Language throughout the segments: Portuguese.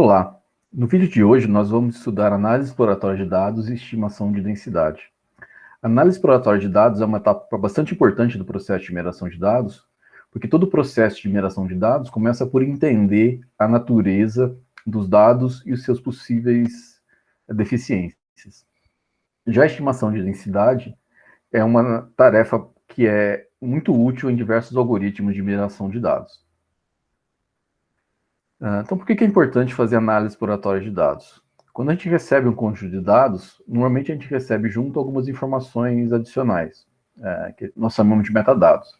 Olá, no vídeo de hoje nós vamos estudar análise exploratória de dados e estimação de densidade. A análise exploratória de dados é uma etapa bastante importante do processo de mineração de dados, porque todo o processo de mineração de dados começa por entender a natureza dos dados e os seus possíveis deficiências. Já a estimação de densidade é uma tarefa que é muito útil em diversos algoritmos de mineração de dados. Então, por que é importante fazer análise exploratória de dados? Quando a gente recebe um conjunto de dados, normalmente a gente recebe junto algumas informações adicionais, que nós chamamos de metadados.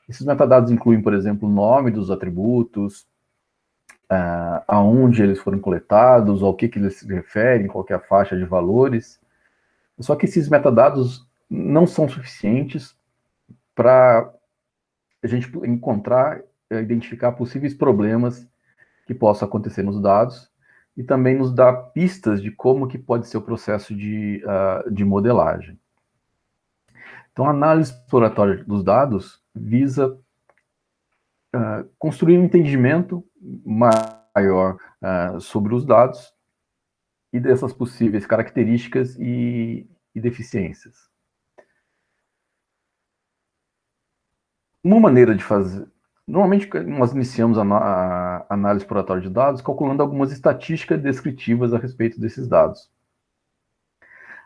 Esses metadados incluem, por exemplo, o nome dos atributos, aonde eles foram coletados, ao que eles se referem, qual que é a faixa de valores. Só que esses metadados não são suficientes para a gente encontrar, identificar possíveis problemas que possam acontecer nos dados e também nos dá pistas de como que pode ser o processo de modelagem. Então, a análise exploratória dos dados visa construir um entendimento maior sobre os dados e dessas possíveis características e deficiências. Uma maneira de fazer... Normalmente, nós iniciamos a análise exploratória de dados calculando algumas estatísticas descritivas a respeito desses dados.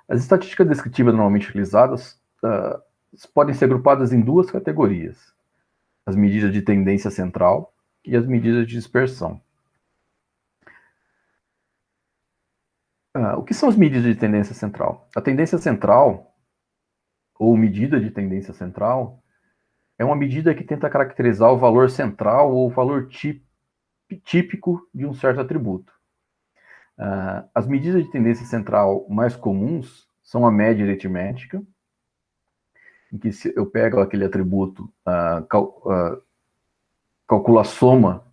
As estatísticas descritivas normalmente utilizadas podem ser agrupadas em duas categorias: as medidas de tendência central e as medidas de dispersão. O que são as medidas de tendência central? A tendência central, ou medida de tendência central, é uma medida que tenta caracterizar o valor central ou o valor típico de um certo atributo. As medidas de tendência central mais comuns são a média aritmética, em que eu pego aquele atributo, calculo a soma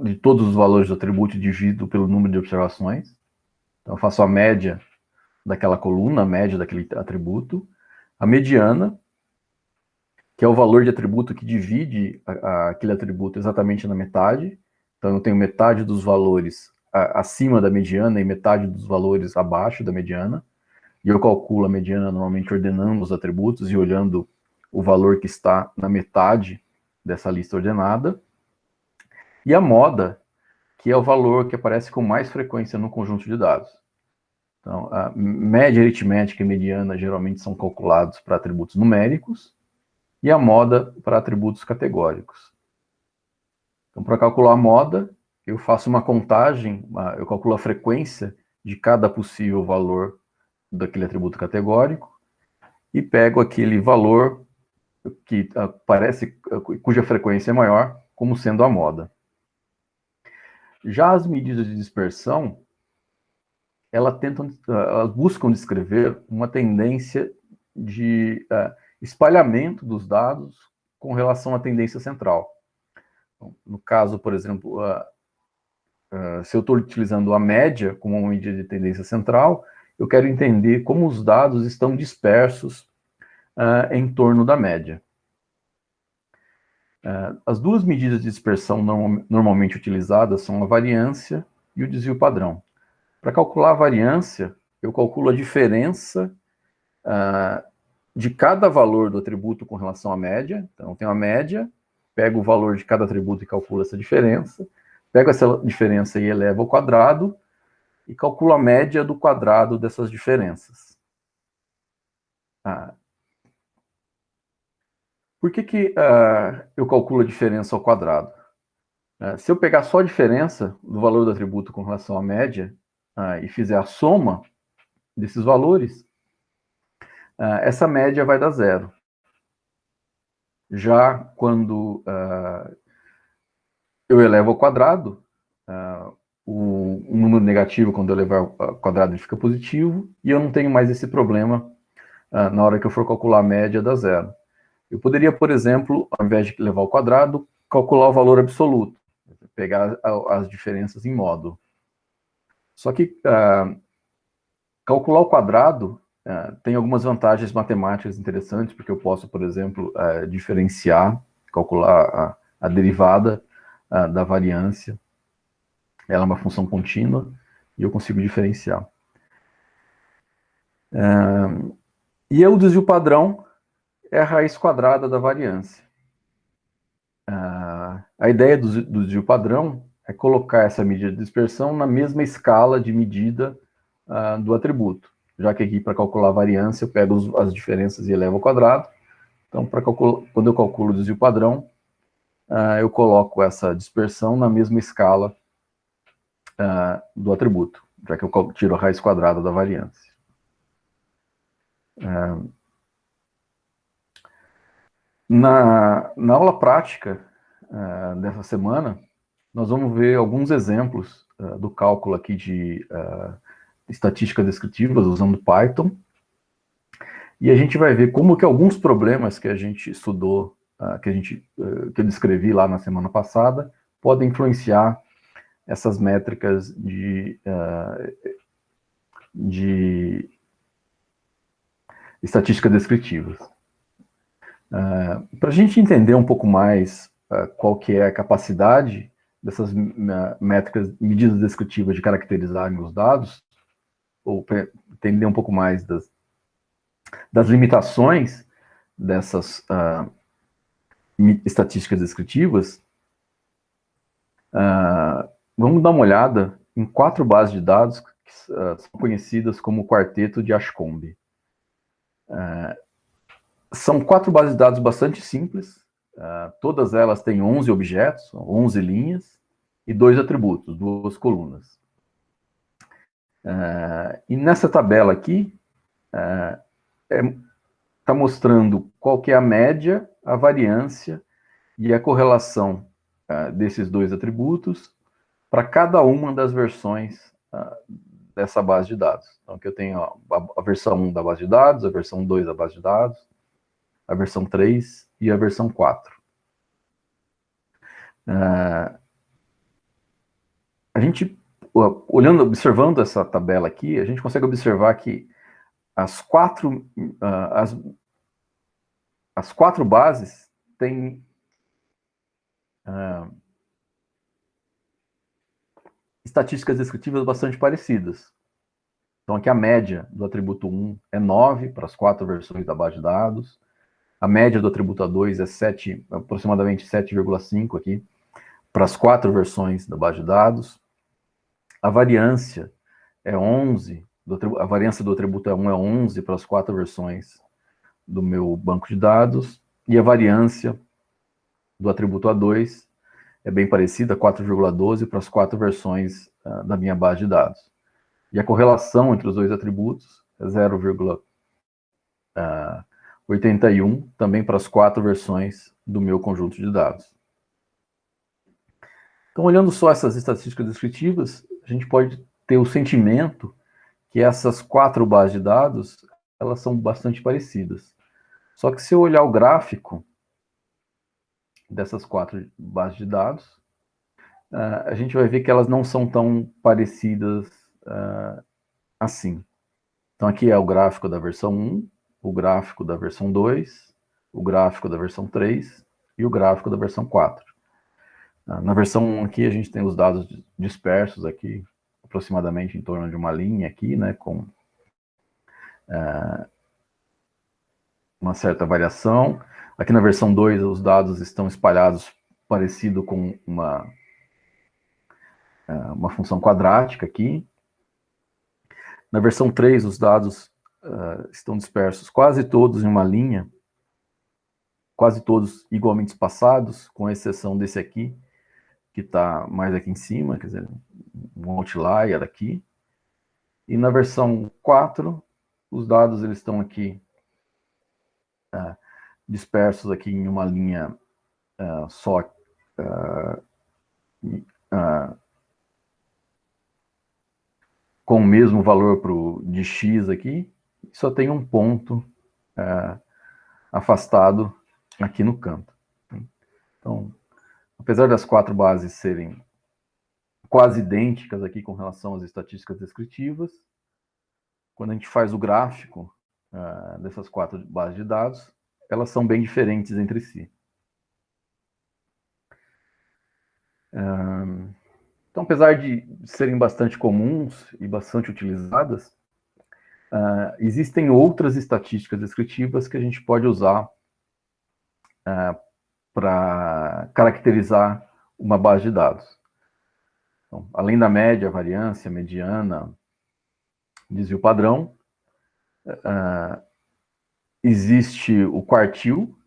de todos os valores do atributo e divido pelo número de observações. Então, eu faço a média daquela coluna, a média daquele atributo. A mediana, que é o valor de atributo que divide aquele atributo exatamente na metade. Então, eu tenho metade dos valores acima da mediana e metade dos valores abaixo da mediana. E eu calculo a mediana normalmente ordenando os atributos e olhando o valor que está na metade dessa lista ordenada. E a moda, que é o valor que aparece com mais frequência no conjunto de dados. Então, a média aritmética e mediana geralmente são calculados para atributos numéricos, e a moda para atributos categóricos. Então, para calcular a moda, eu faço uma contagem, eu calculo a frequência de cada possível valor daquele atributo categórico e pego aquele valor que cuja frequência é maior, como sendo a moda. Já as medidas de dispersão, elas buscam descrever uma tendência de espalhamento dos dados com relação à tendência central. Então, no caso, por exemplo, se eu estou utilizando a média como uma medida de tendência central, eu quero entender como os dados estão dispersos em torno da média. As duas medidas de dispersão normalmente utilizadas são a variância e o desvio padrão. Para calcular a variância, eu calculo a diferença de cada valor do atributo com relação à média. Então, eu tenho a média, pego o valor de cada atributo e calculo essa diferença, pego essa diferença e elevo ao quadrado, e calculo a média do quadrado dessas diferenças. Por que eu calculo a diferença ao quadrado? Se eu pegar só a diferença do valor do atributo com relação à média, e fizer a soma desses valores, essa média vai dar zero. Já quando eu elevo ao quadrado, o número negativo, quando eu levar ao quadrado, ele fica positivo, e eu não tenho mais esse problema na hora que eu for calcular a média, dá zero. Eu poderia, por exemplo, ao invés de levar ao quadrado, calcular o valor absoluto, pegar as diferenças em módulo. Só que calcular ao quadrado tem algumas vantagens matemáticas interessantes, porque eu posso, por exemplo, diferenciar, calcular a derivada da variância. Ela é uma função contínua e eu consigo diferenciar. E o desvio padrão é a raiz quadrada da variância. A ideia do desvio padrão é colocar essa medida de dispersão na mesma escala de medida do atributo, já que aqui para calcular a variância eu pego as diferenças e elevo ao quadrado. Então, quando eu calculo o desvio padrão, eu coloco essa dispersão na mesma escala do atributo, já que eu tiro a raiz quadrada da variância. Na aula prática dessa semana, nós vamos ver alguns exemplos do cálculo aqui de estatísticas descritivas usando Python, e a gente vai ver como que alguns problemas que a gente estudou, que eu descrevi lá na semana passada, podem influenciar essas métricas de estatísticas descritivas. Para a gente entender um pouco mais qual que é a capacidade dessas métricas, medidas descritivas de caracterizarem os dados, ou para entender um pouco mais das limitações dessas estatísticas descritivas, vamos dar uma olhada em 4 bases de dados que são conhecidas como o quarteto de Ashcombe. São 4 bases de dados bastante simples, todas elas têm 11 objetos, 11 linhas, e 2 atributos, 2 colunas. E nessa tabela aqui, está mostrando qual que é a média, a variância e a correlação desses 2 atributos para cada uma das versões dessa base de dados. Então, aqui eu tenho a versão 1 da base de dados, a versão 2 da base de dados, a versão 3 e a versão 4. A gente, observando essa tabela aqui, a gente consegue observar que as quatro bases têm estatísticas descritivas bastante parecidas. Então, aqui a média do atributo 1 é 9 para as 4 versões da base de dados. A média do atributo A2 é aproximadamente 7,5 aqui para as 4 versões da base de dados. A variância é 11, a variância do atributo 1 é 11 para as 4 versões do meu banco de dados, e a variância do atributo A2 é bem parecida, 4,12 para as 4 versões da minha base de dados. E a correlação entre os 2 atributos é 0,81, também para as 4 versões do meu conjunto de dados. Então, olhando só essas estatísticas descritivas, a gente pode ter o sentimento que essas 4 bases de dados, elas são bastante parecidas. Só que se eu olhar o gráfico dessas 4 bases de dados, a gente vai ver que elas não são tão parecidas assim. Então, aqui é o gráfico da versão 1, o gráfico da versão 2, o gráfico da versão 3 e o gráfico da versão 4. Na versão 1 aqui, a gente tem os dados dispersos aqui, aproximadamente em torno de uma linha aqui, né, com uma certa variação. Aqui na versão 2, os dados estão espalhados parecido com uma função quadrática aqui. Na versão 3, os dados estão dispersos quase todos em uma linha, quase todos igualmente espaçados, com exceção desse aqui, que está mais aqui em cima, quer dizer, um outlier aqui. E na versão 4, os dados eles estão aqui dispersos aqui em uma linha só, com o mesmo valor de x aqui, só tem um ponto afastado aqui no canto. Então, apesar das 4 bases serem quase idênticas aqui com relação às estatísticas descritivas, quando a gente faz o gráfico dessas 4 bases de dados, elas são bem diferentes entre si. Então, Então, apesar de serem bastante comuns e bastante utilizadas, existem outras estatísticas descritivas que a gente pode usar para caracterizar uma base de dados. Então, além da média, variância, mediana, desvio padrão, existe o quartil.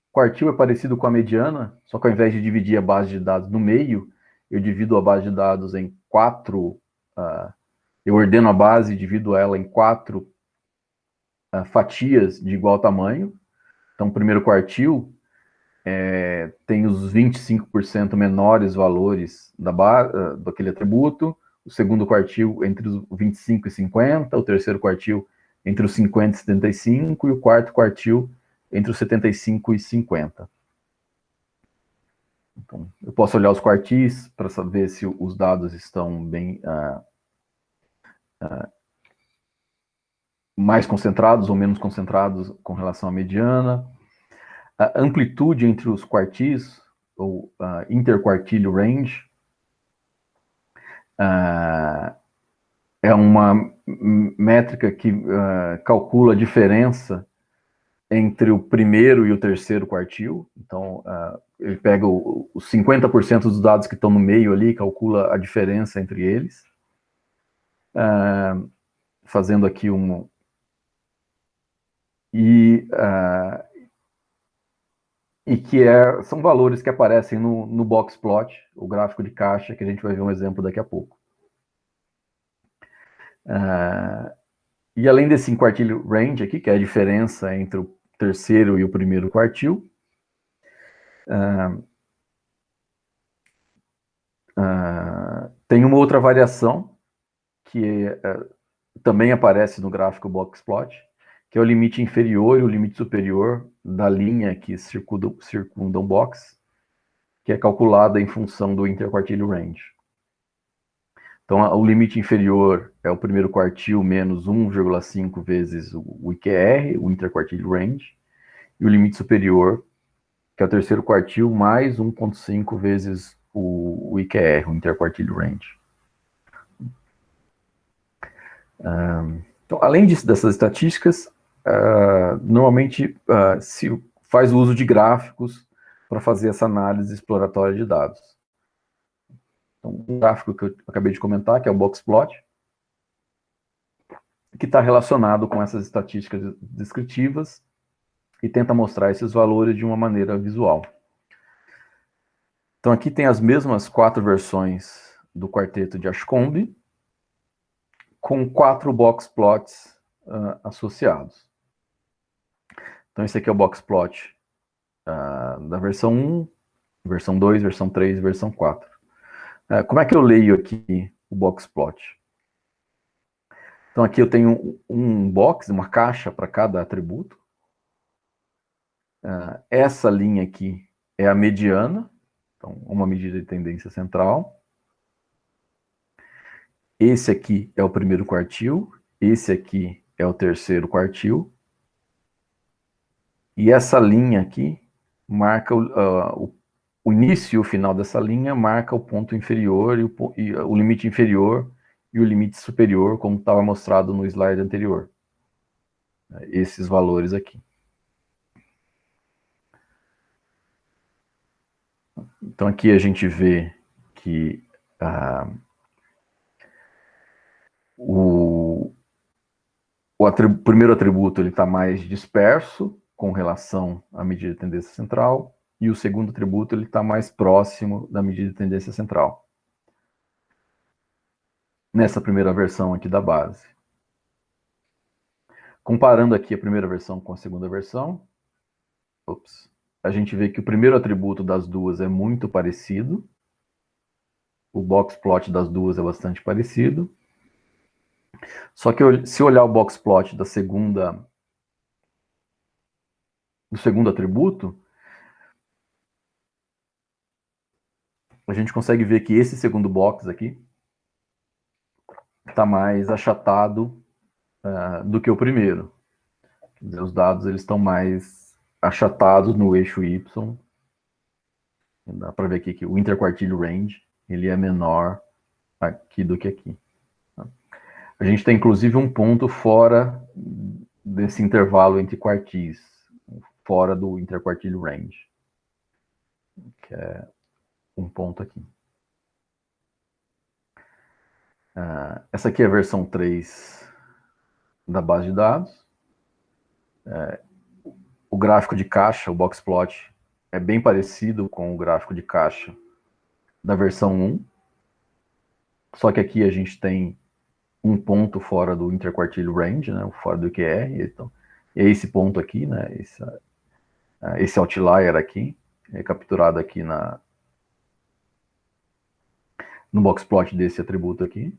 O quartil é parecido com a mediana, só que ao invés de dividir a base de dados no meio, eu divido a base de dados em quatro, eu ordeno a base e divido ela em quatro fatias de igual tamanho. Então, o primeiro quartil tem os 25% menores valores daquele atributo, o segundo quartil entre os 25 e 50, o terceiro quartil entre os 50 e 75, e o quarto quartil entre os 75 e 50. Então, eu posso olhar os quartis para saber se os dados estão bem mais concentrados ou menos concentrados com relação à mediana. A amplitude entre os quartis, ou interquartilho range, é uma métrica que calcula a diferença entre o primeiro e o terceiro quartil. Então, ele pega os 50% dos dados que estão no meio ali, calcula a diferença entre eles, fazendo aqui um... E que são valores que aparecem no box plot, o gráfico de caixa, que a gente vai ver um exemplo daqui a pouco. E além desse quartil range aqui, que é a diferença entre o terceiro e o primeiro quartil, tem uma outra variação que também aparece no gráfico box plot, que é o limite inferior e o limite superior da linha que circunda o box, que é calculada em função do interquartilho range. Então, o limite inferior é o primeiro quartil menos 1,5 vezes o IQR, o interquartilho range, e o limite superior, que é o terceiro quartil, mais 1,5 vezes o IQR, o interquartilho range. Então, além dessas estatísticas, normalmente se faz uso de gráficos para fazer essa análise exploratória de dados. Então, um gráfico que eu acabei de comentar, que é o box plot, que está relacionado com essas estatísticas descritivas e tenta mostrar esses valores de uma maneira visual. Então, aqui tem as mesmas 4 versões do quarteto de Ashcombe, com 4 box plots associados. Então, esse aqui é o box plot da versão 1, versão 2, versão 3 e versão 4. Como é que eu leio aqui o box plot? Então, aqui eu tenho um box, uma caixa para cada atributo. Essa linha aqui é a mediana, então, uma medida de tendência central. Esse aqui é o primeiro quartil, esse aqui é o terceiro quartil. E essa linha aqui marca o início e o final dessa linha, marca o ponto inferior e o limite inferior e o limite superior, como estava mostrado no slide anterior. Esses valores aqui. Então aqui a gente vê que o primeiro atributo está mais disperso com relação à medida de tendência central, e o segundo atributo está mais próximo da medida de tendência central. Nessa primeira versão aqui da base. Comparando aqui a primeira versão com a segunda versão, a gente vê que o primeiro atributo das duas é muito parecido, o box plot das duas é bastante parecido, só que se olhar o box plot do segundo atributo, a gente consegue ver que esse segundo box aqui está mais achatado do que o primeiro. Quer dizer, os dados eles estão mais achatados no eixo Y. Dá para ver aqui que o interquartilho range ele é menor aqui do que aqui. A gente tem, inclusive, um ponto fora desse intervalo entre quartis, fora do interquartilho range, que é um ponto aqui. Essa aqui é a versão 3 da base de dados. O gráfico de caixa, o boxplot, é bem parecido com o gráfico de caixa da versão 1, só que aqui a gente tem um ponto fora do interquartilho range, né, fora do QR, então, é esse ponto aqui, né, esse outlier aqui, é capturado aqui no boxplot desse atributo aqui.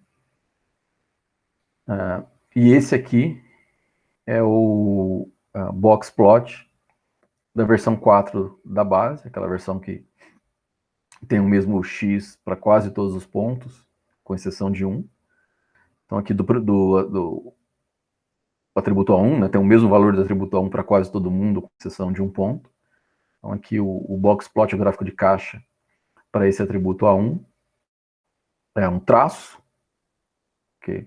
E esse aqui é o boxplot da versão 4 da base, aquela versão que tem o mesmo X para quase todos os pontos, com exceção de um. Então aqui do atributo A1, né, tem o mesmo valor do atributo A1 para quase todo mundo, com exceção de um ponto. Então aqui o boxplot, o gráfico de caixa, para esse atributo A1, é um traço, que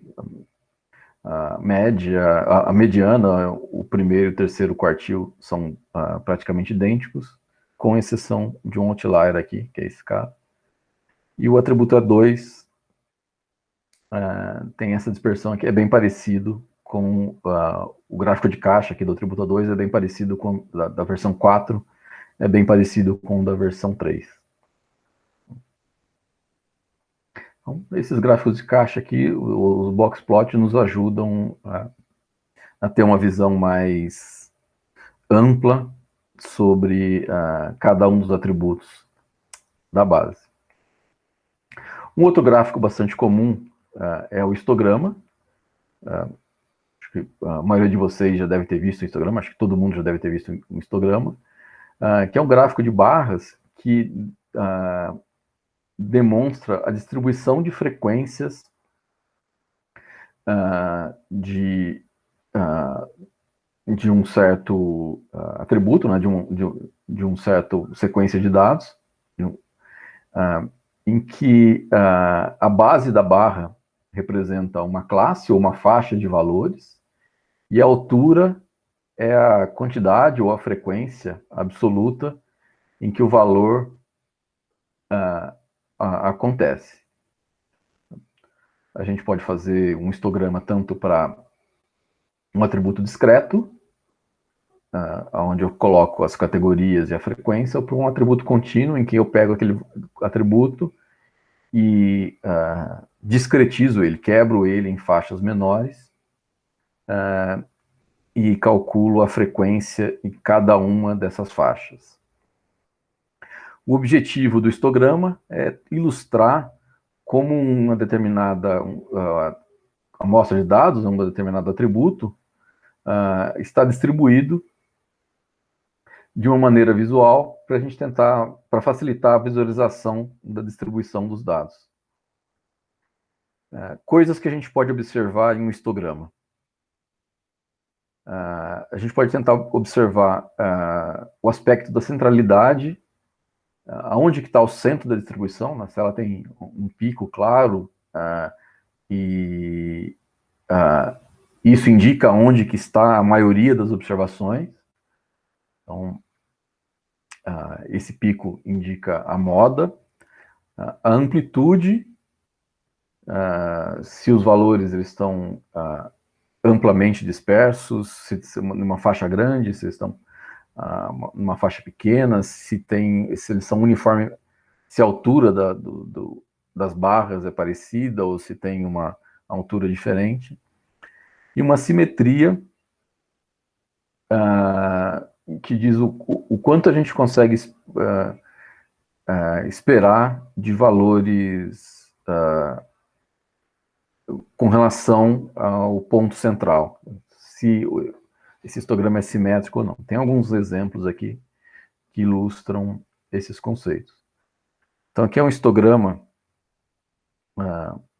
a média, a mediana, o primeiro e o terceiro quartil são praticamente idênticos, com exceção de um outlier aqui, que é esse cara. E o atributo A2 tem essa dispersão aqui, é bem parecido com o gráfico de caixa aqui do atributo A2, é bem parecido com da versão 4, é bem parecido com o da versão 3. Então, esses gráficos de caixa aqui, os boxplot nos ajudam a ter uma visão mais ampla sobre cada um dos atributos da base. Um outro gráfico bastante comum é o histograma. Acho que a maioria de vocês já deve ter visto o histograma, acho que todo mundo já deve ter visto um histograma, que é um gráfico de barras que demonstra a distribuição de frequências de um certo atributo, né, de um certo sequência de dados, em que a base da barra representa uma classe ou uma faixa de valores, e a altura é a quantidade ou a frequência absoluta em que o valor acontece. A gente pode fazer um histograma tanto para um atributo discreto, onde eu coloco as categorias e a frequência, ou para um atributo contínuo, em que eu pego aquele atributo e discretizo ele, quebro ele em faixas menores e calculo a frequência em cada uma dessas faixas. O objetivo do histograma é ilustrar como uma determinada amostra de dados, um determinado atributo, está distribuído de uma maneira visual para a gente tentar, para facilitar a visualização da distribuição dos dados. Coisas que a gente pode observar em um histograma. A gente pode tentar observar o aspecto da centralidade, aonde que está o centro da distribuição, né? Se ela tem um pico claro, e isso indica onde que está a maioria das observações. Então, esse pico indica a moda, a amplitude, se os valores eles estão amplamente dispersos, se numa faixa grande, se estão numa faixa pequena, se eles são uniformes, se a altura das barras é parecida ou se tem uma altura diferente, e uma simetria que diz o quanto a gente consegue esperar de valores com relação ao ponto central, se esse histograma é simétrico ou não. Tem alguns exemplos aqui que ilustram esses conceitos. Então aqui é um histograma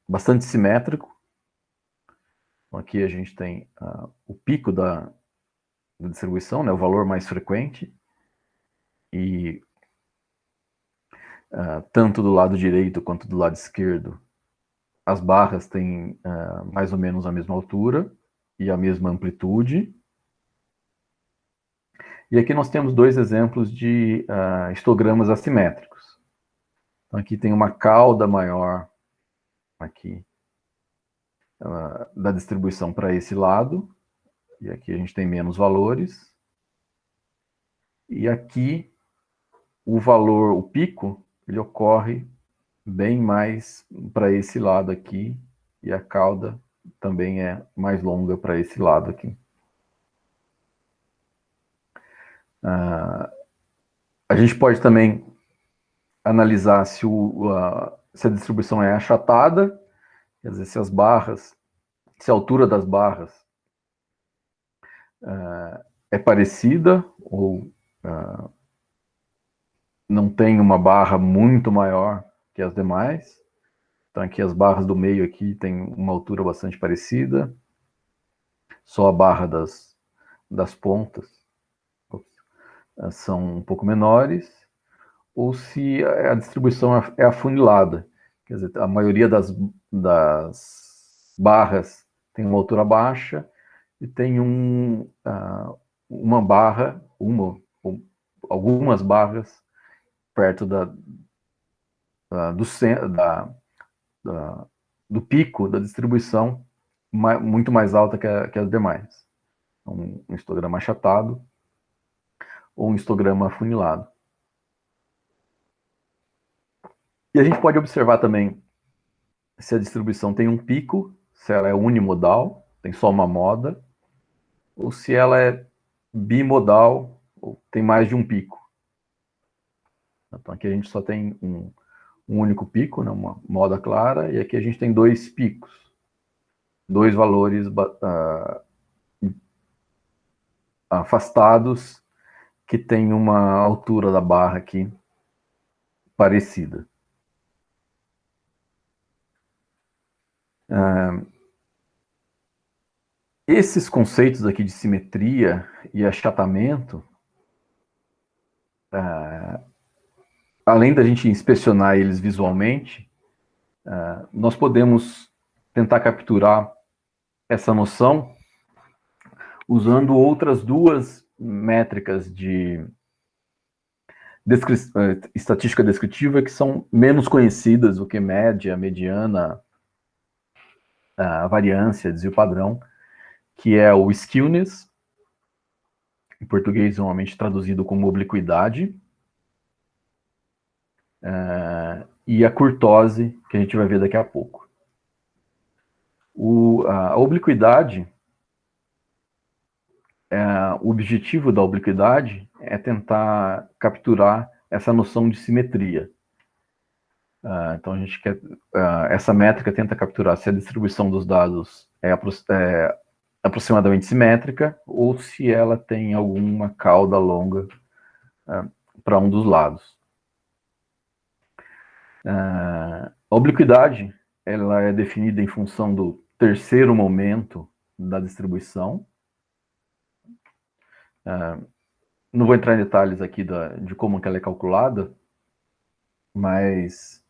bastante simétrico. Então, aqui a gente tem o pico da distribuição, né, o valor mais frequente, e tanto do lado direito quanto do lado esquerdo as barras têm mais ou menos a mesma altura e a mesma amplitude. E aqui nós temos dois exemplos de histogramas assimétricos. Então, aqui tem uma cauda maior aqui da distribuição para esse lado, e aqui a gente tem menos valores. E aqui o valor, o pico, ele ocorre bem mais para esse lado aqui, e a cauda também é mais longa para esse lado aqui. A gente pode também analisar se a distribuição é achatada, quer dizer, se a altura das barras é parecida ou não tem uma barra muito maior que as demais. Então aqui as barras do meio aqui tem uma altura bastante parecida, só a barra das pontas são um pouco menores, ou se a distribuição é afunilada, quer dizer, a maioria das barras tem uma altura baixa e tem uma barra, algumas barras perto do pico da distribuição, muito mais alta que as demais. Um histograma achatado ou um histograma afunilado. E a gente pode observar também se a distribuição tem um pico, se ela é unimodal, tem só uma moda, ou se ela é bimodal, ou tem mais de um pico. Então aqui a gente só tem um único pico, né, uma moda clara, e aqui a gente tem dois picos, dois valores afastados que tem uma altura da barra aqui parecida. Esses conceitos aqui de simetria e achatamento, além da gente inspecionar eles visualmente, nós podemos tentar capturar essa noção usando outras duas métricas de estatística descritiva que são menos conhecidas do que média, mediana, a variância, desvio padrão, que é o skewness, em português normalmente traduzido como obliquidade, e a kurtose, que a gente vai ver daqui a pouco. A obliquidade, o objetivo da obliquidade é tentar capturar essa noção de simetria. Então a gente quer, essa métrica tenta capturar se a distribuição dos dados é aproximadamente simétrica ou se ela tem alguma cauda longa para um dos lados. A obliquidade ela é definida em função do terceiro momento da distribuição. Não vou entrar em detalhes aqui de como que ela é calculada, mas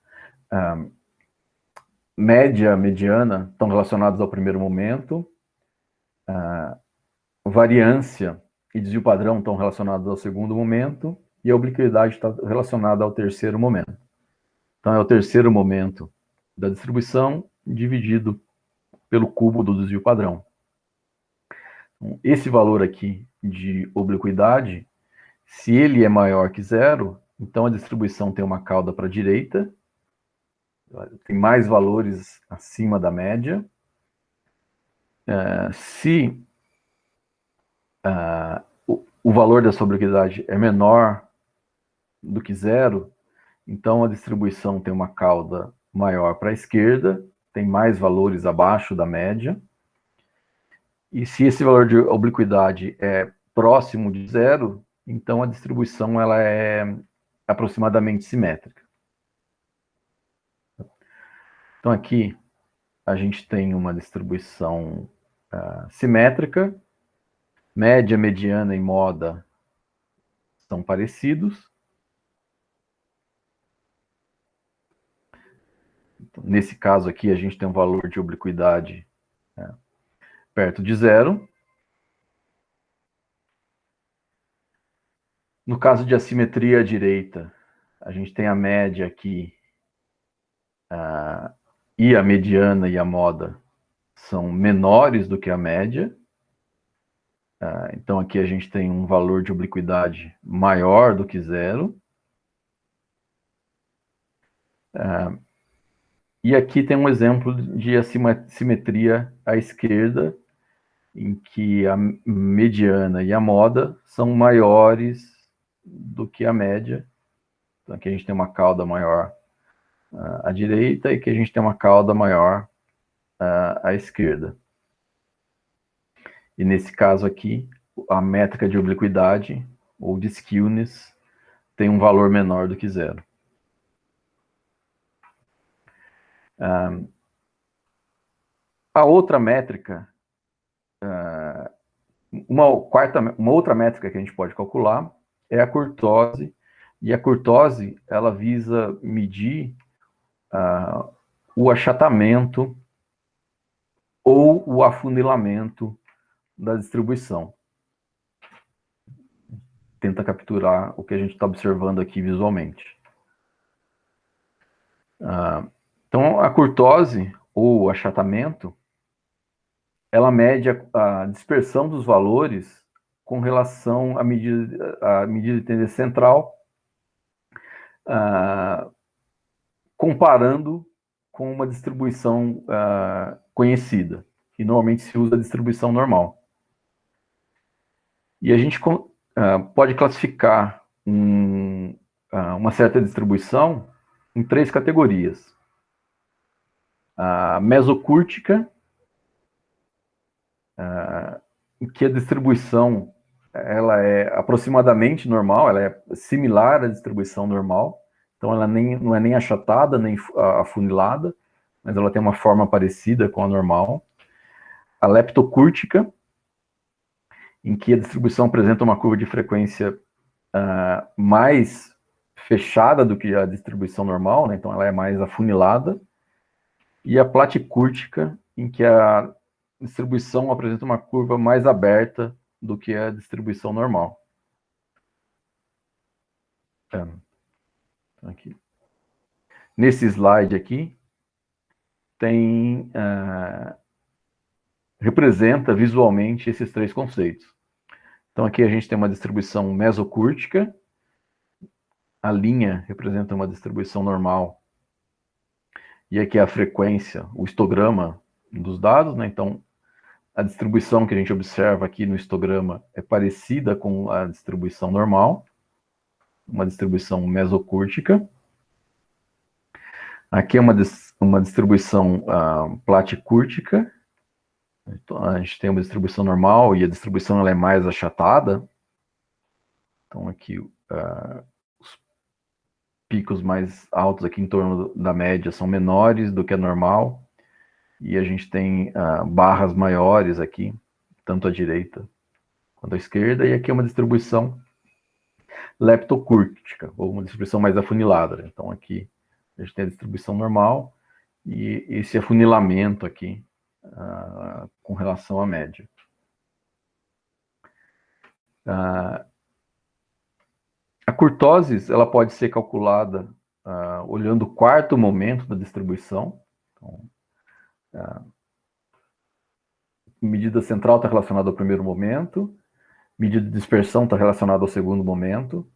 média, mediana estão relacionados ao primeiro momento, variância e desvio padrão estão relacionados ao segundo momento, e a obliquidade está relacionada ao terceiro momento. Então é o terceiro momento da distribuição dividido pelo cubo do desvio padrão. Então, esse valor aqui de obliquidade, se ele é maior que zero, então a distribuição tem uma cauda para a direita, tem mais valores acima da média. Se o valor dessa obliquidade é menor do que zero, então a distribuição tem uma cauda maior para a esquerda, tem mais valores abaixo da média. E se esse valor de obliquidade é próximo de zero, então a distribuição ela é aproximadamente simétrica. Então aqui a gente tem uma distribuição simétrica, média, mediana e moda são parecidos. Então, nesse caso aqui, a gente tem um valor de obliquidade perto de zero. No caso de assimetria à direita, a gente tem a média aqui, e a mediana e a moda são menores do que a média. Então aqui a gente tem um valor de obliquidade maior do que zero. E aqui tem um exemplo de assimetria à esquerda, em que a mediana e a moda são maiores do que a média. Então aqui a gente tem uma cauda maior à direita e aqui a gente tem uma cauda maior à esquerda. E nesse caso aqui, a métrica de obliquidade, ou de skewness, tem um valor menor do que zero. A outra métrica, uma outra métrica que a gente pode calcular é a curtose, e a curtose, ela visa medir o achatamento ou o afunilamento da distribuição. Tenta capturar o que a gente está observando aqui visualmente. Então, a curtose, ou achatamento, ela mede a dispersão dos valores com relação à medida de tendência central, comparando com uma distribuição conhecida. E normalmente se usa a distribuição normal. E a gente pode classificar uma certa distribuição em 3 categorias. A mesocúrtica, em que a distribuição ela é aproximadamente normal, ela é similar à distribuição normal, então ela não é nem achatada, nem afunilada, mas ela tem uma forma parecida com a normal. A leptocúrtica, em que a distribuição apresenta uma curva de frequência mais fechada do que a distribuição normal, né? Então ela é mais afunilada. E a platicúrtica, em que a distribuição apresenta uma curva mais aberta do que a distribuição normal. Aqui. Nesse slide aqui, representa visualmente esses 3 conceitos. Então aqui a gente tem uma distribuição mesocúrtica, a linha representa uma distribuição normal, e aqui a frequência, o histograma dos dados, né? Então a distribuição que a gente observa aqui no histograma é parecida com a distribuição normal, uma distribuição mesocúrtica. Aqui é uma distribuição platicúrtica. Então, a gente tem uma distribuição normal e a distribuição ela é mais achatada. Então aqui os picos mais altos aqui em torno da média são menores do que a normal. E a gente tem barras maiores aqui, tanto à direita quanto à esquerda. E aqui é uma distribuição leptocúrtica, ou uma distribuição mais afunilada. Então aqui a gente tem a distribuição normal e esse afunilamento aqui com relação à média. A curtose ela pode ser calculada olhando o quarto momento da distribuição. Então, medida central está relacionada ao primeiro momento, medida de dispersão está relacionada ao segundo momento,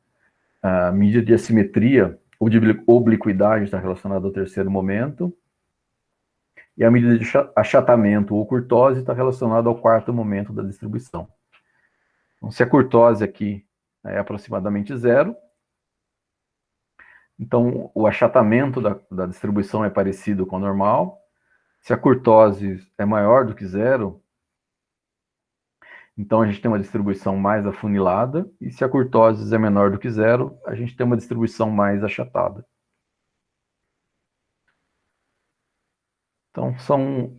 a medida de assimetria ou de obliquidade está relacionada ao terceiro momento, e a medida de achatamento ou curtose está relacionada ao quarto momento da distribuição. Então, se a curtose aqui é aproximadamente zero, então o achatamento da distribuição é parecido com o normal. Se a curtose é maior do que zero, então a gente tem uma distribuição mais afunilada, e se a curtose é menor do que zero, a gente tem uma distribuição mais achatada. Então são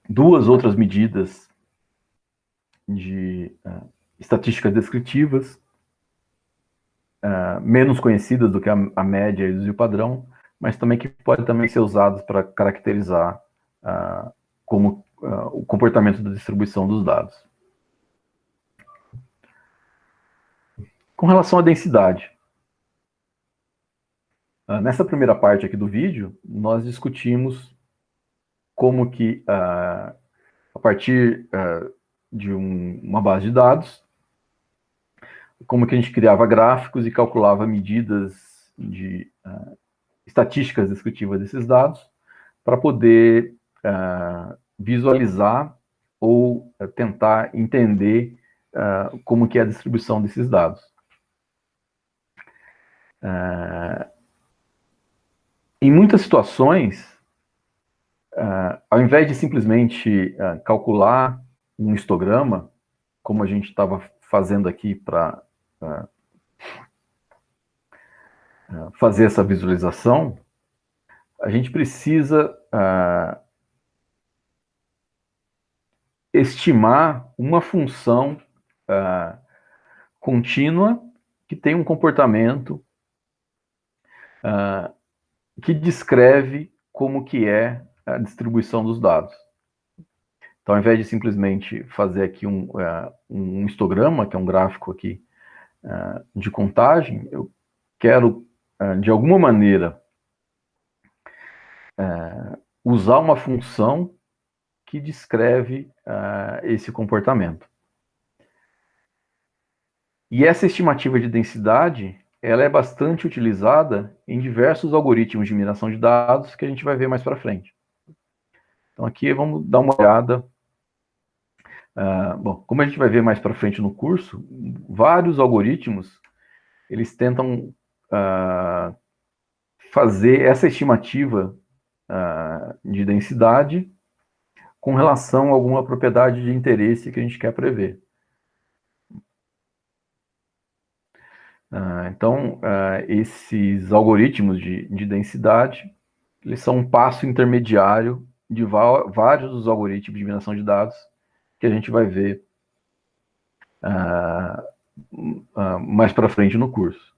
duas outras medidas de estatísticas descritivas, menos conhecidas do que a média e o desvio padrão, mas também que podem também ser usadas para caracterizar como o comportamento da distribuição dos dados. Com relação à densidade, nessa primeira parte aqui do vídeo, nós discutimos como que, a partir de uma base de dados, como que a gente criava gráficos e calculava medidas de estatísticas descritivas desses dados para poder visualizar ou tentar entender como que é a distribuição desses dados. Em muitas situações, ao invés de simplesmente calcular um histograma, como a gente estava fazendo aqui para fazer essa visualização, a gente precisa estimar uma função contínua que tem um comportamento que descreve como que é a distribuição dos dados. Então, ao invés de simplesmente fazer aqui um histograma, que é um gráfico aqui de contagem, eu quero, de alguma maneira, usar uma função que descreve esse comportamento. E essa estimativa de densidade, ela é bastante utilizada em diversos algoritmos de mineração de dados que a gente vai ver mais para frente. Então aqui vamos dar uma olhada. Bom, como a gente vai ver mais para frente no curso, vários algoritmos, eles tentam fazer essa estimativa de densidade com relação a alguma propriedade de interesse que a gente quer prever. Então, esses algoritmos de densidade, eles são um passo intermediário de vários dos algoritmos de mineração de dados que a gente vai ver mais para frente no curso.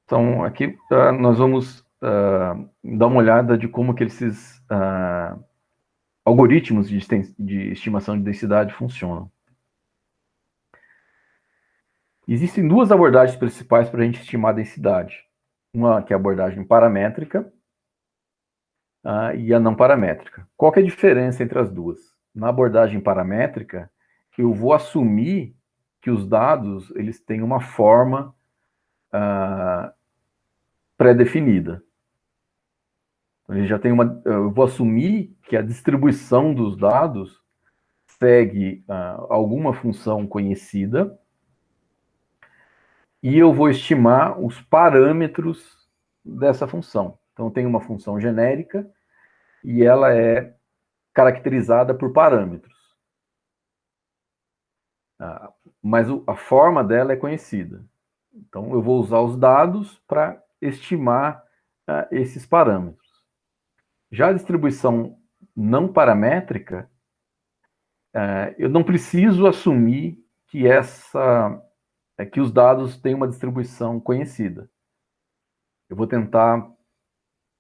Então, aqui nós vamos dar uma olhada de como que esses algoritmos de estimação de densidade funcionam. Existem duas abordagens principais para a gente estimar a densidade. Uma que é a abordagem paramétrica e a não paramétrica. Qual que é a diferença entre as duas? Na abordagem paramétrica, eu vou assumir que os dados eles têm uma forma pré-definida. Eu vou assumir que a distribuição dos dados segue alguma função conhecida e eu vou estimar os parâmetros dessa função. Então, eu tenho uma função genérica e ela é caracterizada por parâmetros. Mas a forma dela é conhecida. Então, eu vou usar os dados para estimar esses parâmetros. Já a distribuição não paramétrica, eu não preciso assumir que os dados têm uma distribuição conhecida. Eu vou tentar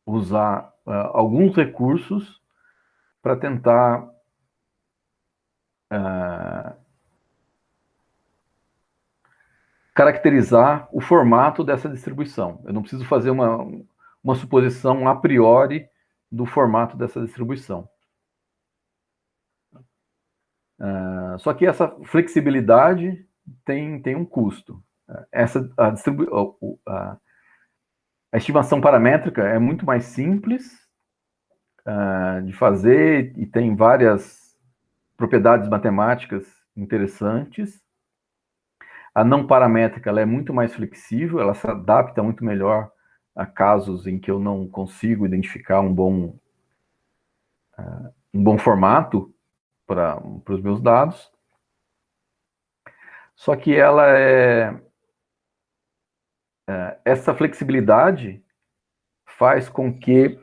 usar alguns recursos para tentar caracterizar o formato dessa distribuição. Eu não preciso fazer uma suposição a priori do formato dessa distribuição. Só que essa flexibilidade tem um custo. A estimação paramétrica é muito mais simples de fazer e tem várias propriedades matemáticas interessantes. A não paramétrica ela é muito mais flexível, ela se adapta muito melhor a casos em que eu não consigo identificar um bom formato para os meus dados. Só que essa flexibilidade faz com que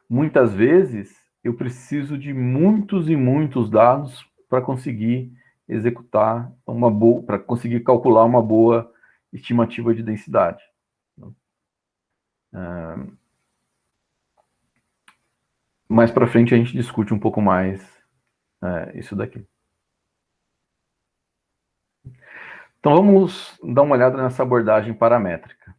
muitas vezes eu preciso de muitos e muitos dados para conseguir executar uma boa, para conseguir calcular uma boa estimativa de densidade. Mais para frente a gente discute um pouco mais isso daqui. Então vamos dar uma olhada nessa abordagem paramétrica.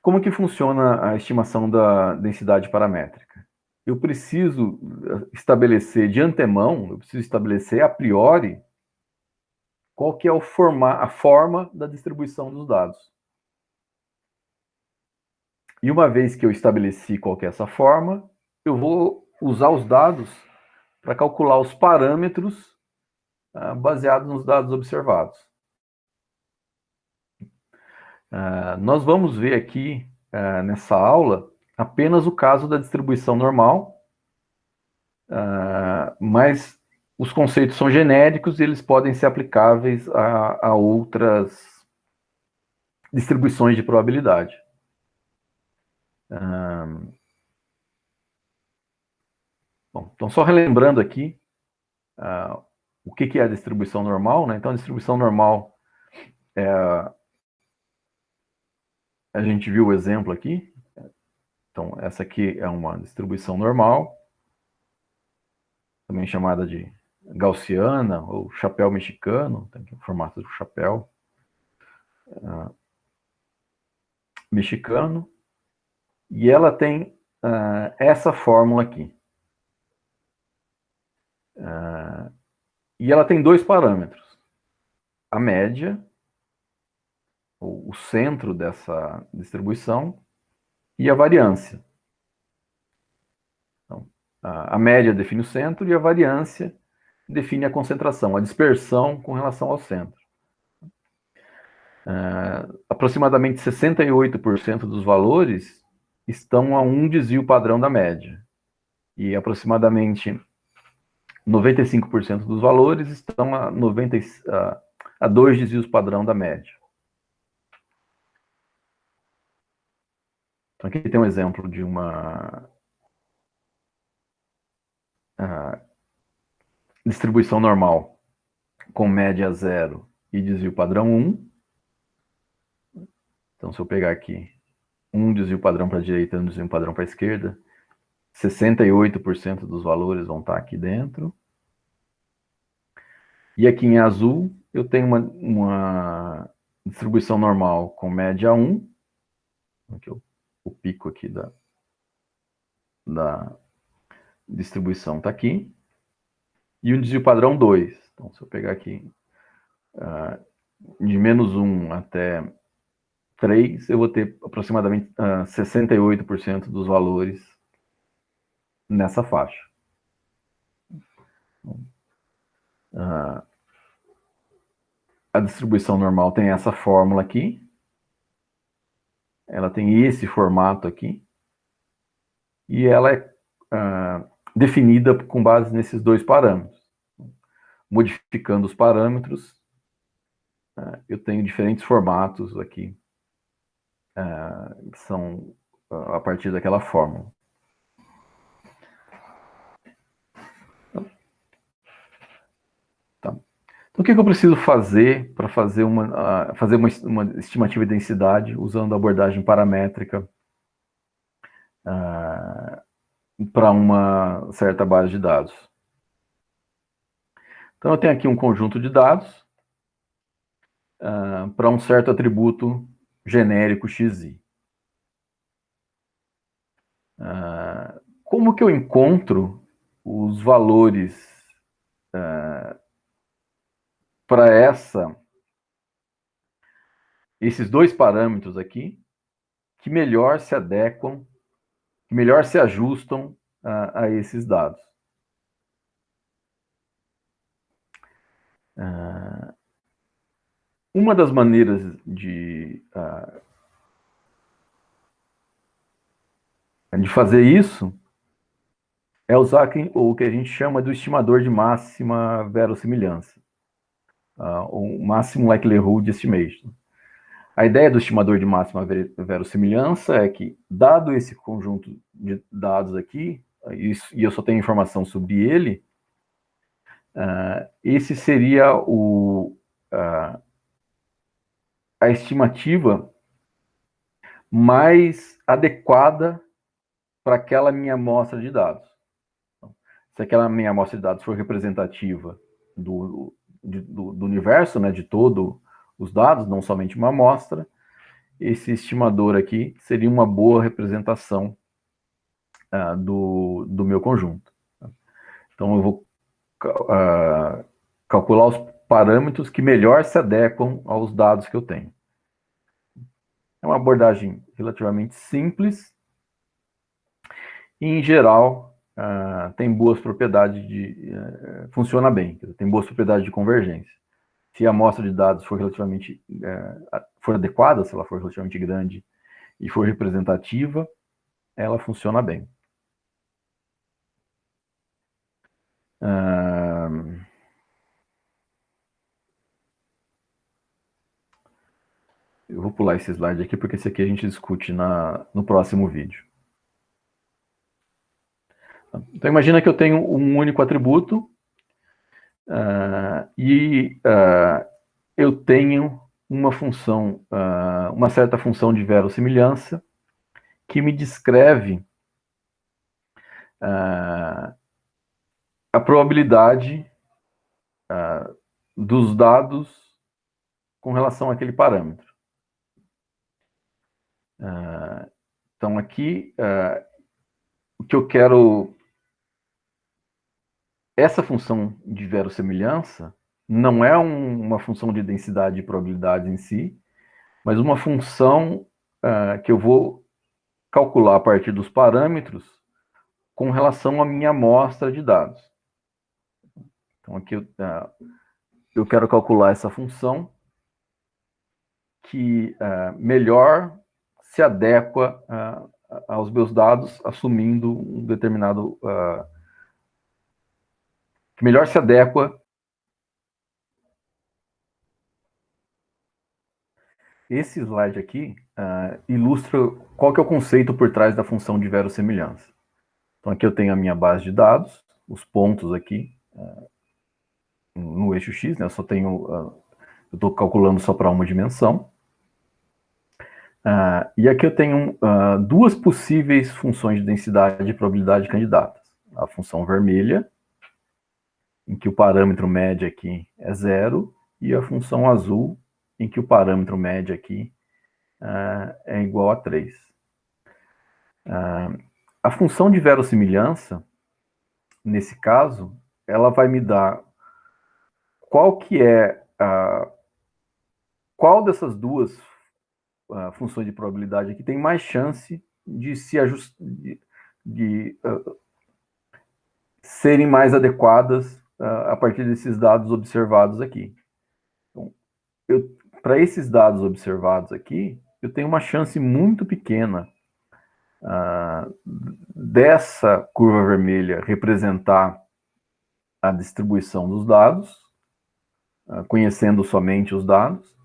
Como que funciona a estimação da densidade paramétrica? Eu preciso estabelecer de antemão, eu preciso estabelecer a priori qual que é a forma da distribuição dos dados. E uma vez que eu estabeleci qual que é essa forma, eu vou usar os dados para calcular os parâmetros baseados nos dados observados. Nós vamos ver aqui, nessa aula, apenas o caso da distribuição normal, mas os conceitos são genéricos e eles podem ser aplicáveis a outras distribuições de probabilidade. Bom, então, só relembrando aqui o que é a distribuição normal, né? Então, a distribuição normal a gente viu o exemplo aqui. Então, essa aqui é uma distribuição normal, também chamada de gaussiana ou chapéu mexicano, tem aqui o formato do chapéu mexicano, e ela tem essa fórmula aqui. E ela tem dois parâmetros: a média, o centro dessa distribuição, e a variância. Então, a média define o centro e a variância define a concentração, a dispersão com relação ao centro. Aproximadamente 68% dos valores estão a um desvio padrão da média. E aproximadamente 95% dos valores estão a 2 desvios padrão da média. Então, aqui tem um exemplo de uma distribuição normal com média 0 e desvio padrão 1. Então, se eu pegar aqui um desvio padrão para a direita e um desvio padrão para a esquerda, 68% dos valores vão estar aqui dentro. E aqui em azul, eu tenho uma distribuição normal com média 1. Aqui o pico aqui da distribuição está aqui. E um desvio padrão 2. Então, se eu pegar aqui de menos 1 até 3, eu vou ter aproximadamente 68% dos valores nessa faixa. A distribuição normal tem essa fórmula aqui. Ela tem esse formato aqui. E ela é definida com base nesses dois parâmetros. Modificando os parâmetros, eu tenho diferentes formatos aqui, que são a partir daquela fórmula. Tá. Então, o que eu preciso fazer para fazer uma estimativa de densidade usando a abordagem paramétrica para uma certa base de dados? Então, eu tenho aqui um conjunto de dados para um certo atributo genérico XI. Como que eu encontro os valores para esses dois parâmetros aqui, que melhor se adequam, que melhor se ajustam a esses dados? Uma das maneiras de fazer isso é usar o que a gente chama do estimador de máxima verossimilhança, o Maximum Likelihood Estimation. A ideia do estimador de máxima verossimilhança é que, dado esse conjunto de dados aqui, e eu só tenho informação sobre ele, esse seria a estimativa mais adequada para aquela minha amostra de dados. Se aquela minha amostra de dados for representativa do universo, né, de todos os dados, não somente uma amostra, esse estimador aqui seria uma boa representação do meu conjunto. Então, eu vou calcular os parâmetros que melhor se adequam aos dados que eu tenho. É uma abordagem relativamente simples e, em geral, tem boas propriedades funciona bem, tem boas propriedades de convergência. Se a amostra de dados for relativamente for adequada, se ela for relativamente grande e for representativa, ela funciona bem. Eu vou pular esse slide aqui, porque esse aqui a gente discute no próximo vídeo. Então, imagina que eu tenho um único atributo eu tenho uma função, uma certa função de verossimilhança que me descreve a probabilidade dos dados com relação àquele parâmetro. Então, aqui, o que eu quero... Essa função de verossimilhança não é uma função de densidade e probabilidade em si, mas uma função que eu vou calcular a partir dos parâmetros com relação à minha amostra de dados. Então, aqui eu quero calcular essa função que melhor se adequa aos meus dados, assumindo um determinado... que melhor se adequa... Esse slide aqui ilustra qual que é o conceito por trás da função de verossimilhança. Então, aqui eu tenho a minha base de dados, os pontos aqui no eixo X, né? Eu estou calculando só para uma dimensão. E aqui eu tenho duas possíveis funções de densidade e probabilidade candidatas. A função vermelha, em que o parâmetro médio aqui é 0, e a função azul, em que o parâmetro médio aqui é igual a 3. A função de verossimilhança, nesse caso, ela vai me dar qual dessas duas funções de probabilidade aqui tem mais chance de se ajustar, de serem mais adequadas a partir desses dados observados aqui. Então, para esses dados observados aqui, eu tenho uma chance muito pequena dessa curva vermelha representar a distribuição dos dados, conhecendo somente os dados,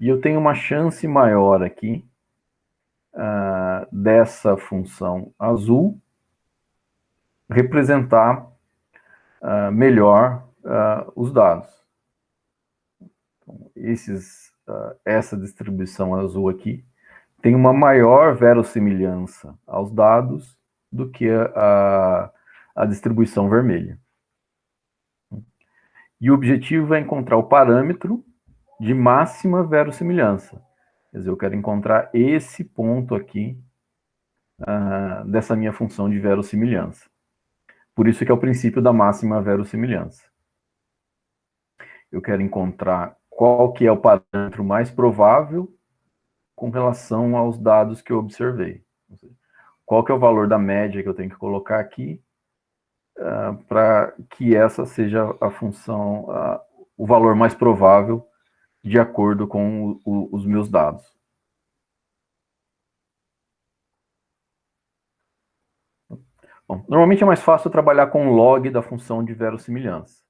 e eu tenho uma chance maior aqui dessa função azul representar melhor os dados. Então, essa distribuição azul aqui tem uma maior verossimilhança aos dados do que a distribuição vermelha. E o objetivo é encontrar o parâmetro de máxima verossimilhança. Quer dizer, eu quero encontrar esse ponto aqui dessa minha função de verossimilhança. Por isso que é o princípio da máxima verossimilhança. Eu quero encontrar qual que é o parâmetro mais provável com relação aos dados que eu observei. Qual que é o valor da média que eu tenho que colocar aqui para que essa seja a função, o valor mais provável de acordo com os meus dados. Bom, normalmente é mais fácil trabalhar com log da função de verossimilhança.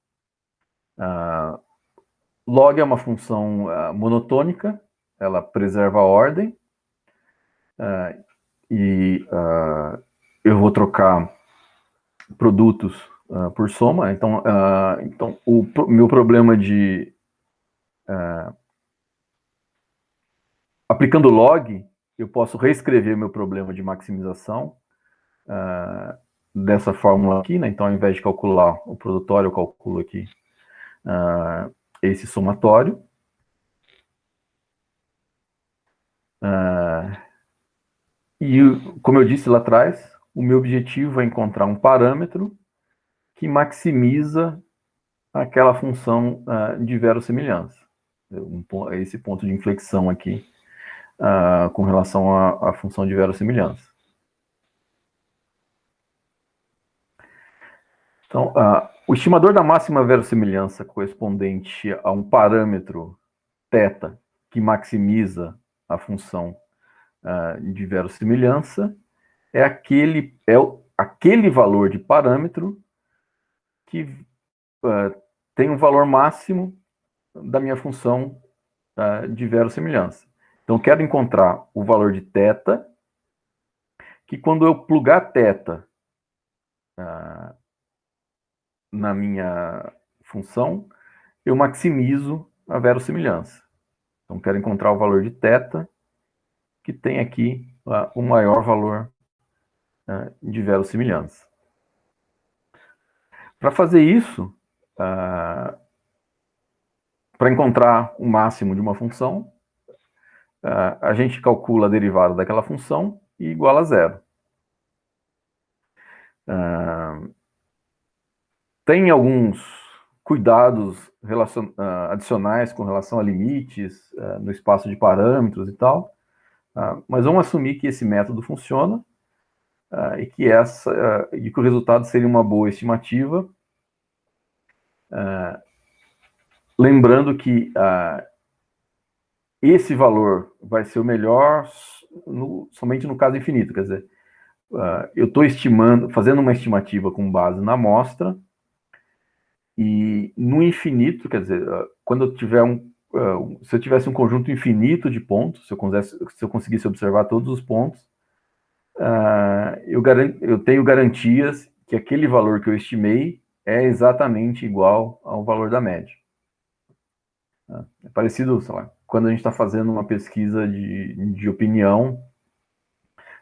Log é uma função monotônica, ela preserva a ordem, e eu vou trocar produtos por soma. Então, o meu problema de... aplicando log, eu posso reescrever meu problema de maximização dessa fórmula aqui, né? Então, ao invés de calcular o produtório, eu calculo aqui esse somatório. E, como eu disse lá atrás, o meu objetivo é encontrar um parâmetro que maximiza aquela função de verossimilhança. Esse ponto de inflexão aqui com relação à função de verossimilhança. Então, o estimador da máxima verossimilhança correspondente a um parâmetro θ que maximiza a função de verossimilhança é aquele valor de parâmetro que tem um valor máximo da minha função de verossimilhança. Então, eu quero encontrar o valor de θ, que quando eu plugar θ na minha função, eu maximizo a verossimilhança. Então, quero encontrar o valor de θ que tem aqui o maior valor de verossimilhança. Para fazer isso, para encontrar o máximo de uma função, a gente calcula a derivada daquela função e iguala a zero. Tem alguns cuidados adicionais com relação a limites no espaço de parâmetros e tal, mas vamos assumir que esse método funciona e que o resultado seria uma boa estimativa, lembrando que esse valor vai ser o melhor somente no caso infinito, quer dizer, eu estou fazendo uma estimativa com base na amostra, e no infinito, quer dizer, quando eu tiver se eu tivesse um conjunto infinito de pontos, se eu conseguisse observar todos os pontos, eu tenho garantias que aquele valor que eu estimei é exatamente igual ao valor da média. É parecido, sei lá, quando a gente está fazendo uma pesquisa de opinião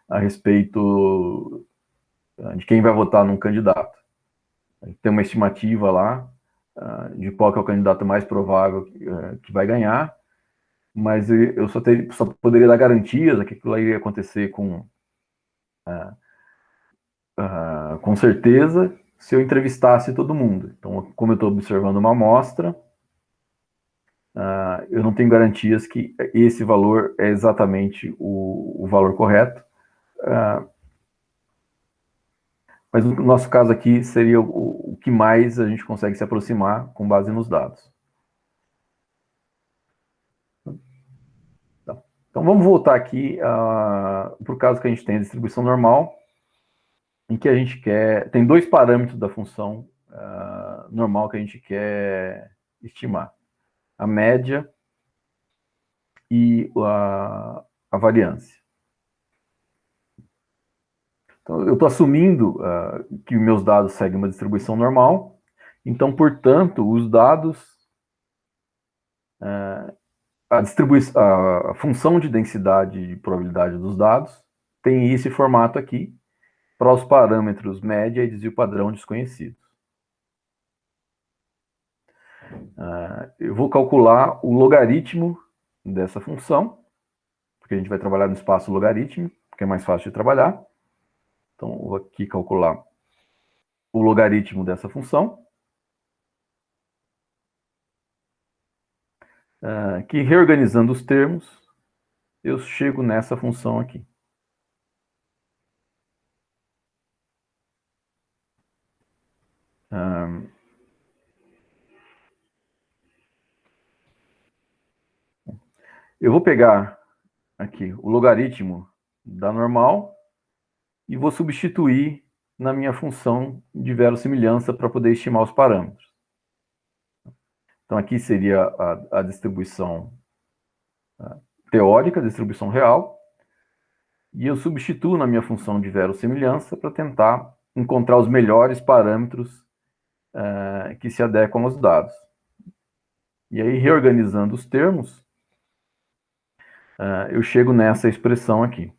a respeito de quem vai votar num candidato. Tem uma estimativa lá de qual que é o candidato mais provável que vai ganhar, mas eu só poderia dar garantias que aquilo iria acontecer com certeza se eu entrevistasse todo mundo. Então, como eu estou observando uma amostra, eu não tenho garantias que esse valor é exatamente o valor correto, mas no nosso caso aqui seria o que mais a gente consegue se aproximar com base nos dados. Então vamos voltar aqui para o caso que a gente tem a distribuição normal, em que a gente tem dois parâmetros da função normal que a gente quer estimar: a média e a variância. Então, eu estou assumindo que meus dados seguem uma distribuição normal, então, portanto, os dados, a função de densidade de probabilidade dos dados tem esse formato aqui para os parâmetros média e desvio padrão desconhecidos. Eu vou calcular o logaritmo dessa função, porque a gente vai trabalhar no espaço logarítmico, que é mais fácil de trabalhar. Então, eu vou aqui calcular o logaritmo dessa função, que reorganizando os termos, eu chego nessa função aqui. Eu vou pegar aqui o logaritmo da normal e vou substituir na minha função de verossimilhança para poder estimar os parâmetros. Então, aqui seria a distribuição teórica, a distribuição real, e eu substituo na minha função de verossimilhança para tentar encontrar os melhores parâmetros que se adequam aos dados. E aí, reorganizando os termos, eu chego nessa expressão aqui.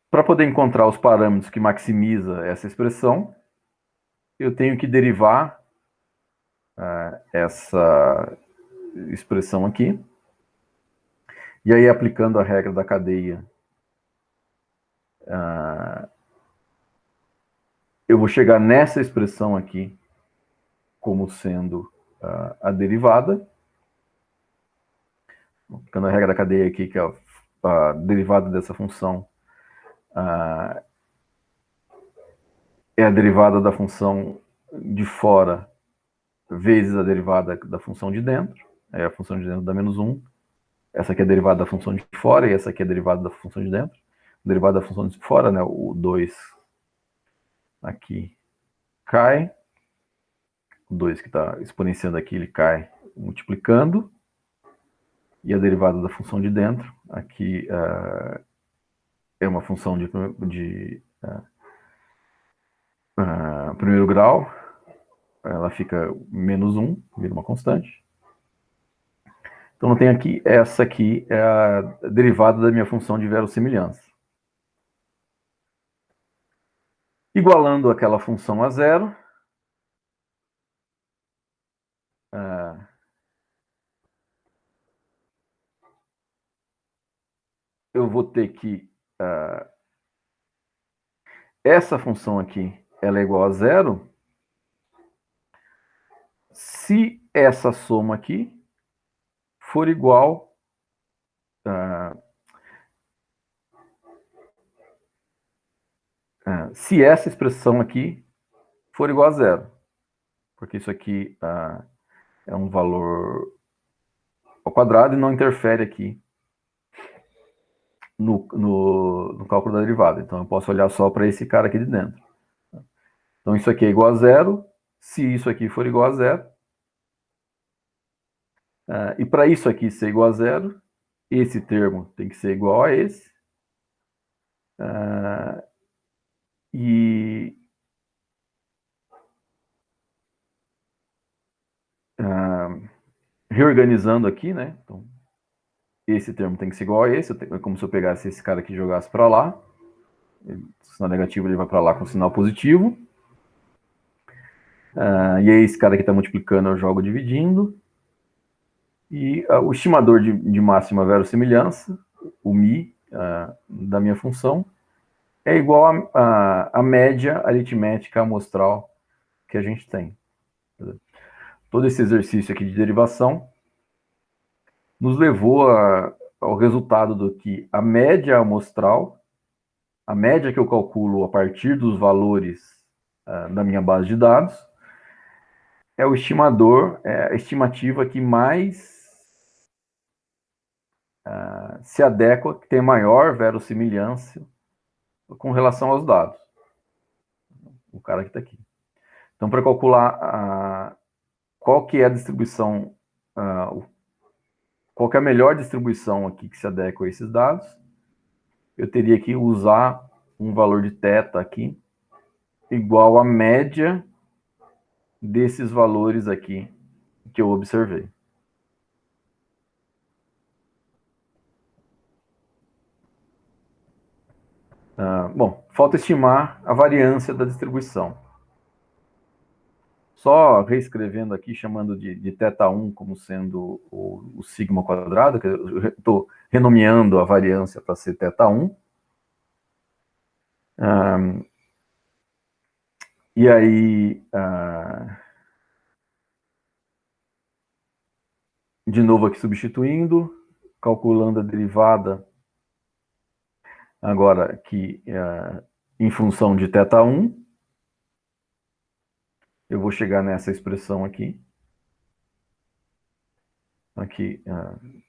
Para poder encontrar os parâmetros que maximiza essa expressão, eu tenho que derivar essa expressão aqui. E aí, aplicando a regra da cadeia, eu vou chegar nessa expressão aqui como sendo a derivada. Aplicando a regra da cadeia aqui, que é a derivada dessa função, é a derivada da função de fora vezes a derivada da função de dentro. É a função de dentro dá menos 1. Essa aqui é a derivada da função de fora e essa aqui é a derivada da função de dentro. A derivada da função de fora, né, o 2 aqui cai. O 2 que está exponenciando aqui, ele cai multiplicando. E a derivada da função de dentro, aqui é uma função de primeiro grau, ela fica menos 1, vira uma constante. Então, eu tenho aqui, essa aqui é a derivada da minha função de verossimilhança. Igualando aquela função a zero, eu vou ter que... essa função aqui, ela é igual a zero, se essa soma aqui for igual se essa expressão aqui for igual a zero, porque isso aqui é um valor ao quadrado e não interfere aqui no cálculo da derivada. Então, eu posso olhar só para esse cara aqui de dentro. Então, isso aqui é igual a zero, se isso aqui for igual a zero. E para isso aqui ser igual a zero, esse termo tem que ser igual a esse. Reorganizando aqui, né? Então, esse termo tem que ser igual a esse. É como se eu pegasse esse cara aqui e jogasse para lá. O sinal negativo ele vai para lá com o sinal positivo. E aí esse cara aqui está multiplicando, eu jogo dividindo. E o estimador de máxima verossimilhança, o mi, da minha função, é igual à média aritmética amostral que a gente tem. Todo esse exercício aqui de derivação nos levou ao resultado do que a média amostral, a média que eu calculo a partir dos valores da minha base de dados, é o estimador, é a estimativa que mais se adequa, que tem maior verossimilhança com relação aos dados. O cara que está aqui. Então, para calcular qual que é a distribuição, qual que é a melhor distribuição aqui que se adequa a esses dados, eu teria que usar um valor de θ aqui, igual à média desses valores aqui que eu observei. Bom, falta estimar a variância da distribuição. Só reescrevendo aqui, chamando de θ1 como sendo o sigma quadrado, que eu estou renomeando a variância para ser θ1. E aí, de novo aqui substituindo, calculando a derivada, agora aqui em função de θ1, eu vou chegar nessa expressão aqui. Aqui,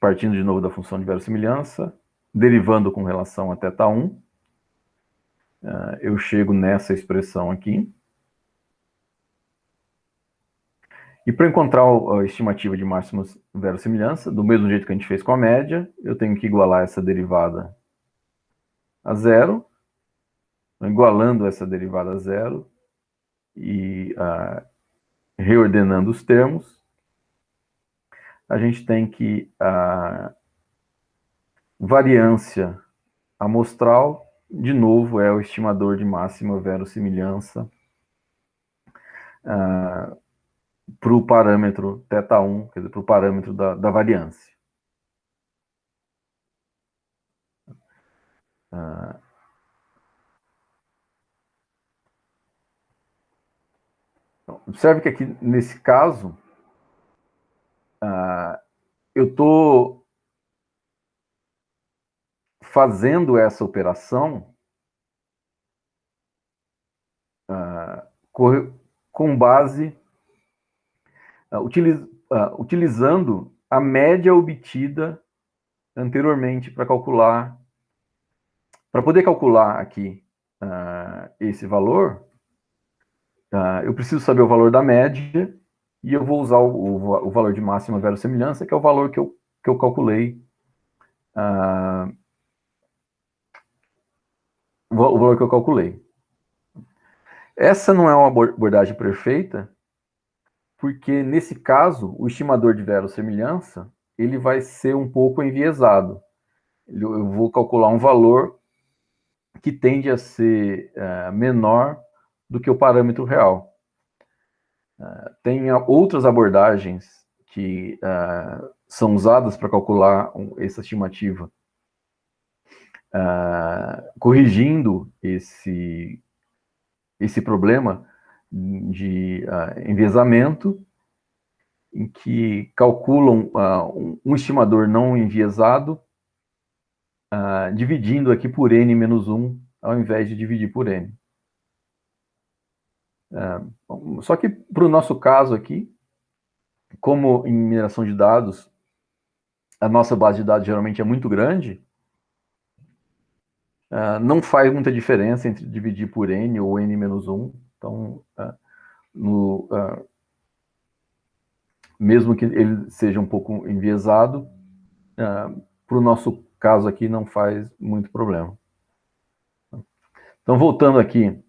partindo de novo da função de verossimilhança, derivando com relação a θ1, eu chego nessa expressão aqui. E para encontrar a estimativa de máxima verossimilhança, do mesmo jeito que a gente fez com a média, eu tenho que igualar essa derivada a zero, igualando essa derivada a zero e reordenando os termos, a gente tem que a variância amostral, de novo, é o estimador de máxima verossimilhança para o parâmetro θ1, quer dizer, para o parâmetro da variância. Observe que aqui, nesse caso, eu estou fazendo essa operação com base, utilizando a média obtida anteriormente para calcular, para poder calcular aqui esse valor, eu preciso saber o valor da média e eu vou usar o valor de máxima verossimilhança, que é o valor que eu calculei, o valor que eu calculei. Essa não é uma abordagem perfeita, porque nesse caso, o estimador de verossimilhança, ele vai ser um pouco enviesado. Eu vou calcular um valor que tende a ser menor do que o parâmetro real. Tem outras abordagens que são usadas para calcular essa estimativa, corrigindo esse problema de enviesamento, em que calculam um estimador não enviesado, dividindo aqui por n menos 1, ao invés de dividir por n. Só que, para o nosso caso aqui, como em mineração de dados, a nossa base de dados geralmente é muito grande, não faz muita diferença entre dividir por n ou n menos 1. Então, mesmo que ele seja um pouco enviesado, para o nosso caso aqui não faz muito problema. Então, voltando aqui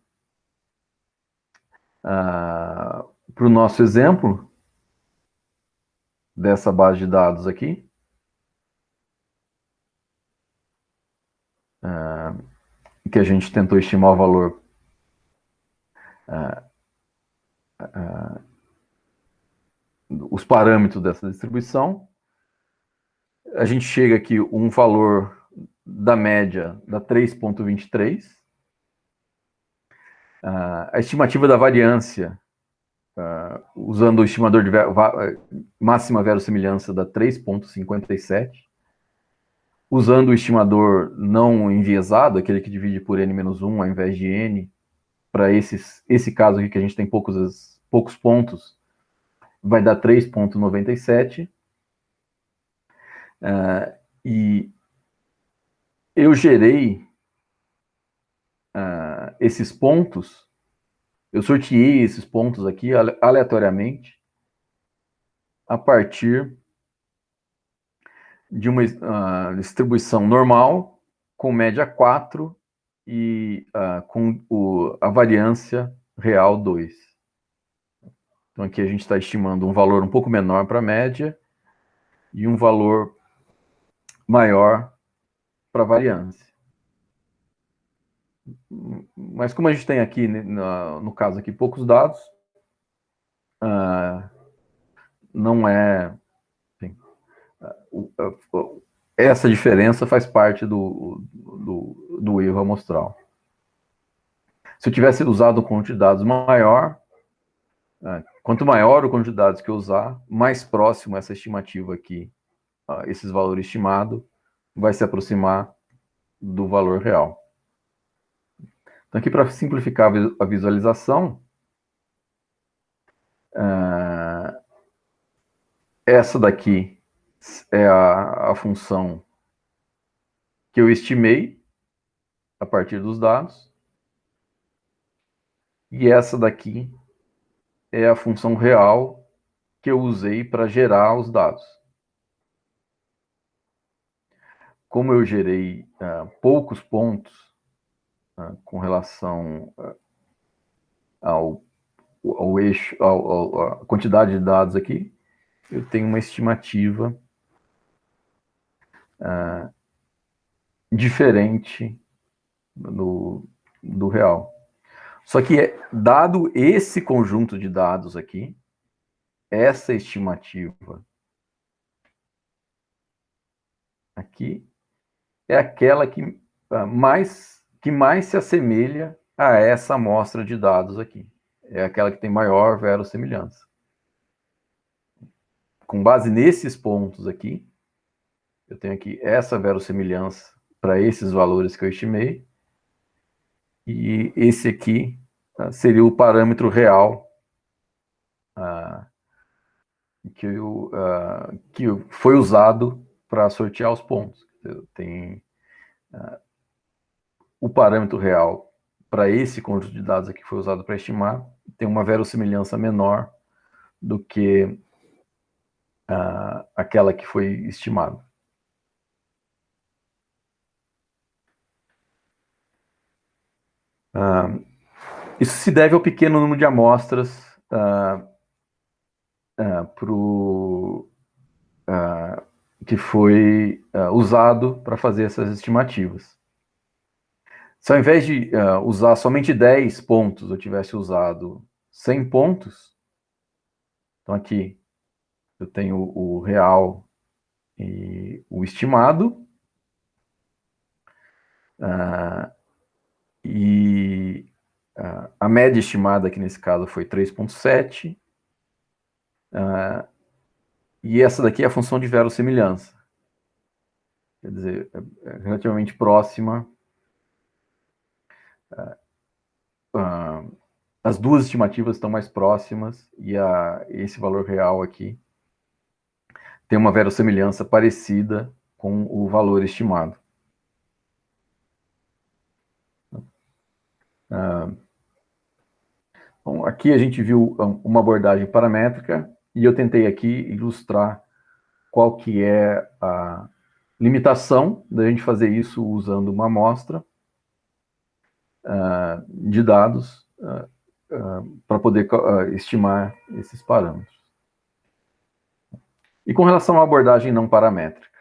para o nosso exemplo dessa base de dados aqui, que a gente tentou estimar o valor os parâmetros dessa distribuição. A gente chega aqui um valor da média da 3,23. A estimativa da variância, usando o estimador de máxima verossimilhança da 3,57. Usando o estimador não enviesado, aquele que divide por n menos 1 ao invés de n, para esse caso aqui que a gente tem poucos pontos, vai dar 3,97. E eu gerei esses pontos, eu sorteei esses pontos aqui aleatoriamente a partir de uma distribuição normal com média 4 e com a variância real 2. Então aqui a gente está estimando um valor um pouco menor para a média e um valor maior para a variância. Mas como a gente tem aqui, no caso aqui, poucos dados, não é... Enfim, essa diferença faz parte do erro amostral. Se eu tivesse usado um conjunto de dados maior, quanto maior o conjunto de dados que eu usar, mais próximo essa estimativa aqui, esses valores estimados, vai se aproximar do valor real. Então, aqui, para simplificar a visualização, essa daqui é a função que eu estimei a partir dos dados, e essa daqui é a função real que eu usei para gerar os dados. Como eu gerei poucos pontos com relação ao eixo, a quantidade de dados aqui, eu tenho uma estimativa diferente do real. Só que, dado esse conjunto de dados aqui, essa estimativa aqui é aquela que mais se assemelha a essa amostra de dados aqui. É aquela que tem maior verossimilhança. Com base nesses pontos aqui, eu tenho aqui essa verossimilhança para esses valores que eu estimei, e esse aqui seria o parâmetro real que foi usado para sortear os pontos. Tem o parâmetro real para esse conjunto de dados aqui que foi usado para estimar, tem uma verossimilhança menor do que aquela que foi estimada. Isso se deve ao pequeno número de amostras que foi usado para fazer essas estimativas. Se ao invés de usar somente 10 pontos, eu tivesse usado 100 pontos, então aqui eu tenho o real e o estimado, e a média estimada aqui nesse caso foi 3,7, e essa daqui é a função de verossimilhança. Quer dizer, é relativamente próxima. As duas estimativas estão mais próximas, e esse valor real aqui tem uma verossimilhança parecida com o valor estimado. Bom, aqui a gente viu uma abordagem paramétrica, e eu tentei aqui ilustrar qual que é a limitação da gente fazer isso usando uma amostra de dados para poder estimar esses parâmetros. E com relação à abordagem não paramétrica,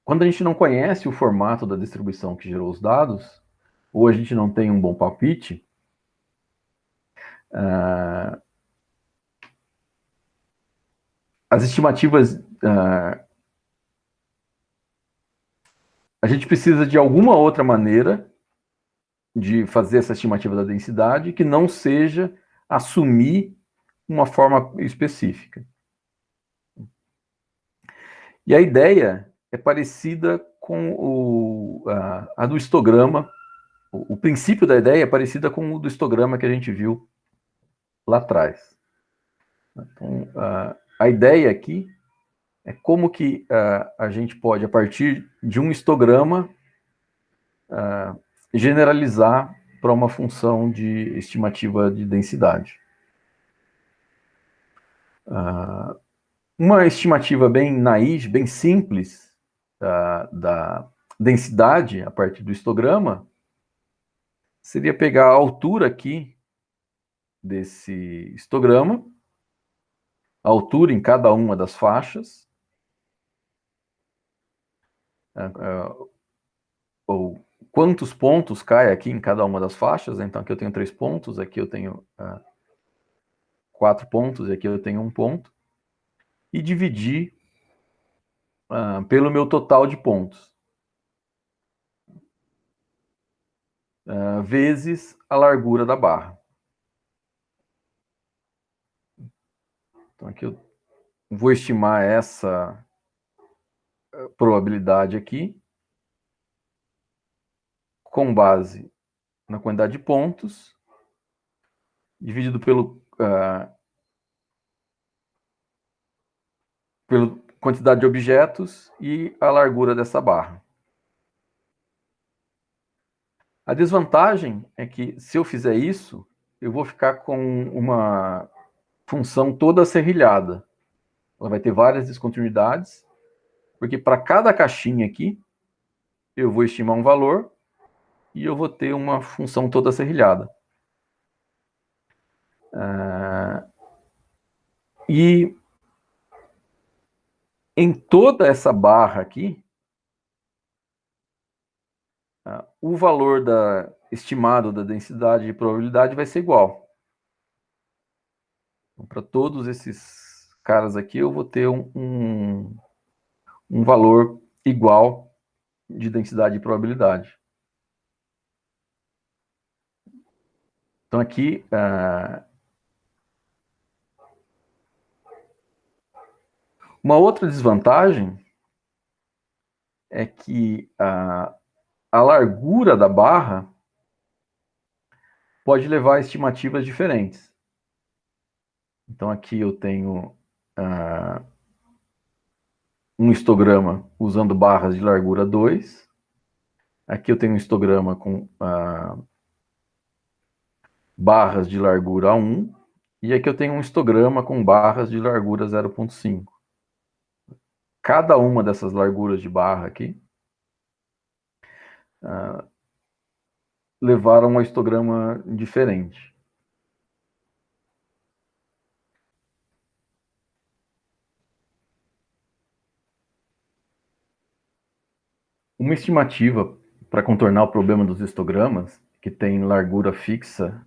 quando a gente não conhece o formato da distribuição que gerou os dados, ou a gente não tem um bom palpite, as estimativas, a gente precisa de alguma outra maneira de fazer essa estimativa da densidade que não seja assumir uma forma específica. E a ideia é parecida com a do histograma. O princípio da ideia é parecida com o do histograma que a gente viu lá atrás. Então, a ideia aqui é como que a gente pode, a partir de um histograma, generalizar para uma função de estimativa de densidade. Uma estimativa bem naif, bem simples da densidade a partir do histograma seria pegar a altura aqui desse histograma, a altura em cada uma das faixas, ou quantos pontos cai aqui em cada uma das faixas. Então aqui eu tenho 3 pontos, aqui eu tenho 4 pontos, e aqui eu tenho 1 ponto, e dividir pelo meu total de pontos, vezes a largura da barra. Então aqui eu vou estimar essa probabilidade aqui com base na quantidade de pontos, dividido pela quantidade de objetos e a largura dessa barra. A desvantagem é que, se eu fizer isso, eu vou ficar com uma função toda serrilhada. Ela vai ter várias descontinuidades, porque para cada caixinha aqui, eu vou estimar um valor e eu vou ter uma função toda serrilhada. E em toda essa barra aqui, o valor estimado da densidade de probabilidade vai ser igual. Então, para todos esses caras aqui, eu vou ter um valor igual de densidade de probabilidade. Então, aqui, uma outra desvantagem é que a largura da barra pode levar a estimativas diferentes. Então, aqui eu tenho um histograma usando barras de largura 2. Aqui eu tenho um histograma com barras de largura 1. E aqui eu tenho um histograma com barras de largura 0,5. Cada uma dessas larguras de barra aqui levaram a um histograma diferente. Uma estimativa para contornar o problema dos histogramas, que tem largura fixa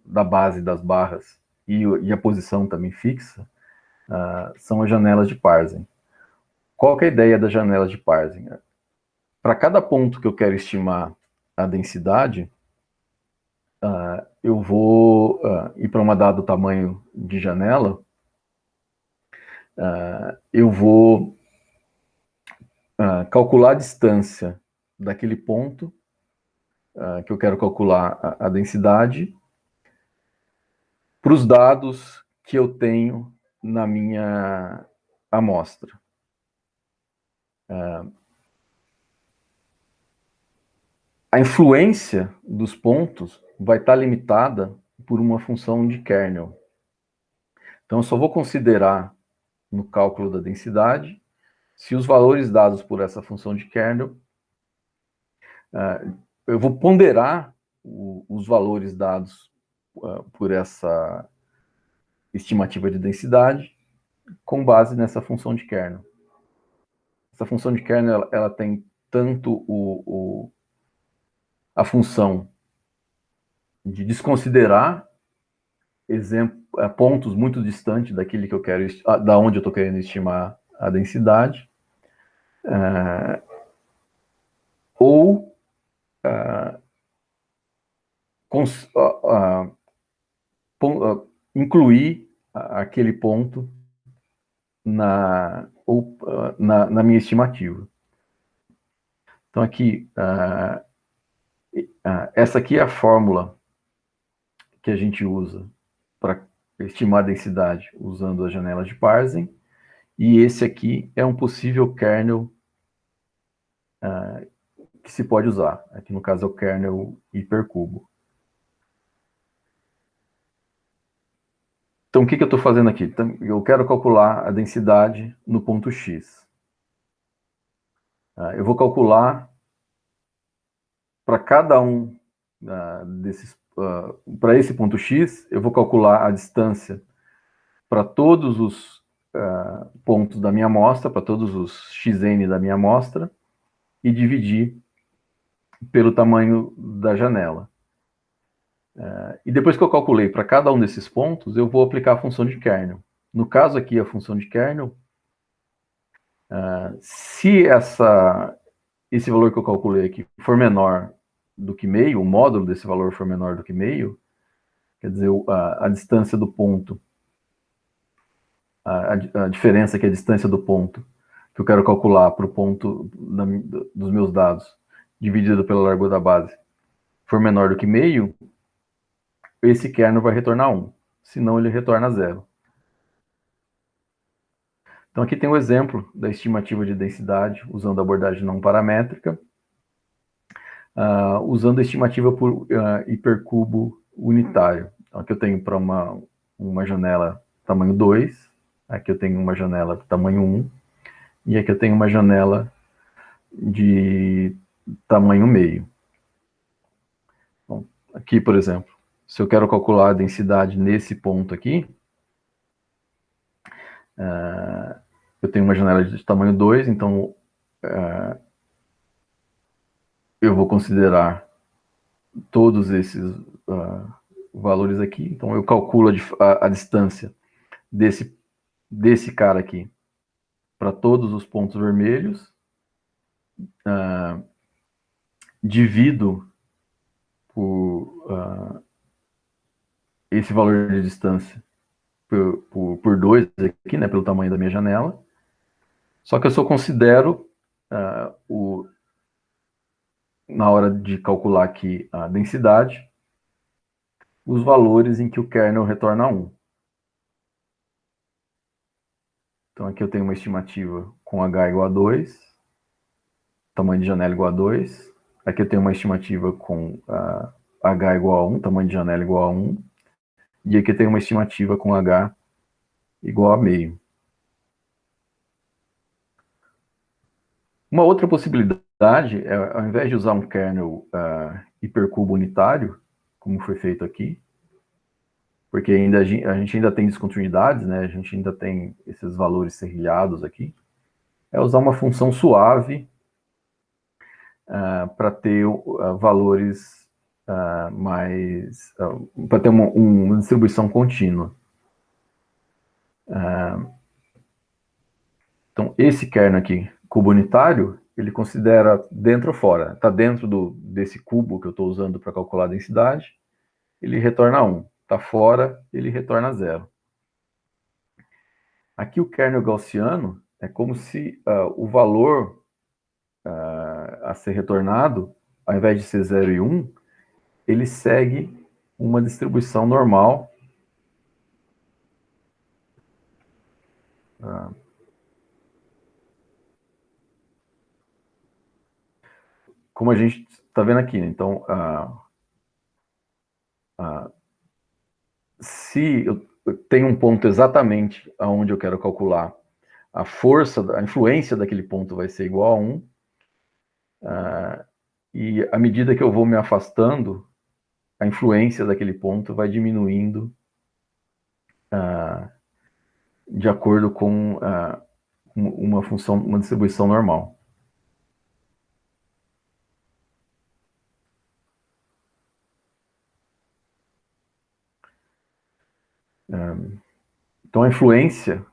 da base das barras e a posição também fixa, são as janelas de Parsing. Qual que é a ideia das janelas de Parsing? Para cada ponto que eu quero estimar a densidade, eu vou ir para uma dado tamanho de janela, eu vou calcular a distância daquele ponto que eu quero calcular a densidade para os dados que eu tenho na minha amostra. A influência dos pontos vai estar limitada por uma função de kernel. Então, eu só vou considerar no cálculo da densidade se os valores dados por essa função de kernel, eu vou ponderar os valores dados por essa estimativa de densidade com base nessa função de kernel. Essa função de kernel, ela tem tanto a função de desconsiderar pontos muito distantes daquele que eu quero, da onde eu estou querendo estimar a densidade, ou incluir aquele ponto na minha estimativa. Então, aqui, essa aqui é a fórmula que a gente usa para estimar a densidade usando as janelas de Parsing, e esse aqui é um possível kernel que se pode usar. Aqui, no caso, é o kernel hipercubo. Então, o que eu estou fazendo aqui? Eu quero calcular a densidade no ponto X. Eu vou calcular para cada um desses, para esse ponto X, eu vou calcular a distância para todos os pontos da minha amostra, para todos os xn da minha amostra, e dividir pelo tamanho da janela. E depois que eu calculei para cada um desses pontos, eu vou aplicar a função de kernel. No caso aqui, a função de kernel, se esse valor que eu calculei aqui for menor do que meio, o módulo desse valor for menor do que meio, quer dizer, a distância do ponto, a diferença que é a distância do ponto que eu quero calcular para o ponto dos meus dados, dividido pela largura da base, for menor do que meio, esse kernel vai retornar 1. Senão, ele retorna 0. Então, aqui tem um exemplo da estimativa de densidade usando a abordagem não paramétrica, usando a estimativa por hipercubo unitário. Então, aqui eu tenho para uma janela tamanho 2, aqui eu tenho uma janela tamanho 1, e aqui eu tenho uma janela de tamanho meio. Então, aqui, por exemplo, se eu quero calcular a densidade nesse ponto aqui, eu tenho uma janela de tamanho 2, então eu vou considerar todos esses valores aqui. Então, eu calculo a distância desse cara aqui para todos os pontos vermelhos, divido por esse valor de distância por 2 aqui, né, pelo tamanho da minha janela. Só que eu só considero na hora de calcular aqui a densidade, os valores em que o kernel retorna 1. Então aqui eu tenho uma estimativa com H igual a 2, tamanho de janela igual a 2. Aqui eu tenho uma estimativa com H igual a 1, tamanho de janela igual a 1. E aqui eu tenho uma estimativa com H igual a meio. Uma outra possibilidade é, ao invés de usar um kernel hipercubo unitário, como foi feito aqui, porque a gente ainda tem descontinuidades, né? A gente ainda tem esses valores serrilhados aqui, é usar uma função suave para ter valores mais... para ter uma distribuição contínua. Então, esse kernel aqui, cubo unitário, ele considera dentro ou fora. Está dentro desse cubo que eu estou usando para calcular a densidade, ele retorna 1. Está fora, ele retorna 0. Aqui o kernel gaussiano é como se o valor a ser retornado, ao invés de ser 0 e 1, ele segue uma distribuição normal. Como a gente está vendo aqui, né? Então, se eu tenho um ponto exatamente aonde eu quero calcular a força, a influência daquele ponto vai ser igual a 1, e à medida que eu vou me afastando, a influência daquele ponto vai diminuindo de acordo com uma função, uma distribuição normal. Então a influência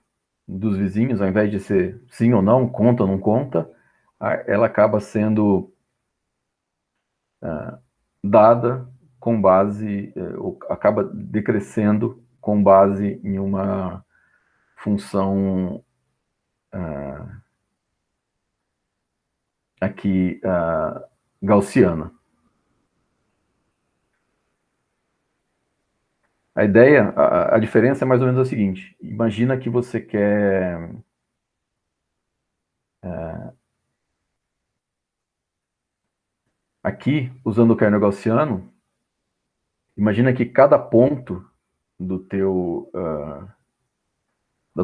dos vizinhos, ao invés de ser sim ou não, conta ou não conta, ela acaba sendo dada com base, ou acaba decrescendo com base em uma função aqui gaussiana. A ideia, a diferença é mais ou menos a seguinte: imagina que você quer aqui, usando o kernel gaussiano, imagina que cada ponto do teu da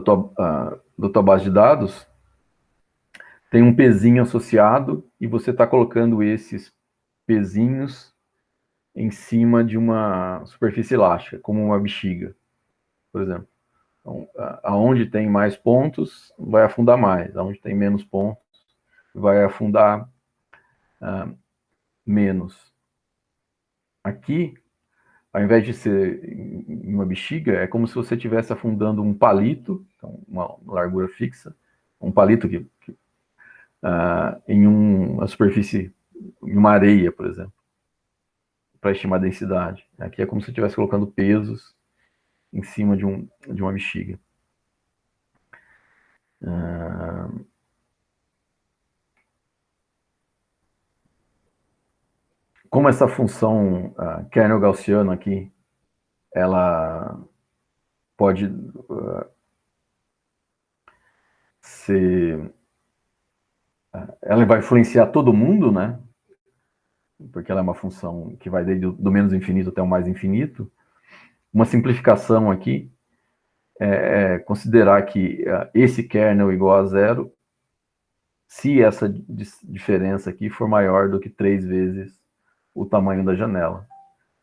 tua base de dados tem um pezinho associado e você está colocando esses pezinhos em cima de uma superfície elástica, como uma bexiga, por exemplo. Então, aonde tem mais pontos, vai afundar mais. Aonde tem menos pontos, vai afundar menos. Aqui, ao invés de ser em uma bexiga, é como se você estivesse afundando um palito, então uma largura fixa, um palito em uma superfície, em uma areia, por exemplo, para estimar a densidade. Aqui é como se estivesse colocando pesos em cima de uma bexiga. Como essa função kernel gaussiano aqui, ela pode ser... ela vai influenciar todo mundo, né? Porque ela é uma função que vai desde do menos infinito até o mais infinito. Uma simplificação aqui é considerar que esse kernel igual a 0 se essa diferença aqui for maior do que 3 vezes o tamanho da janela.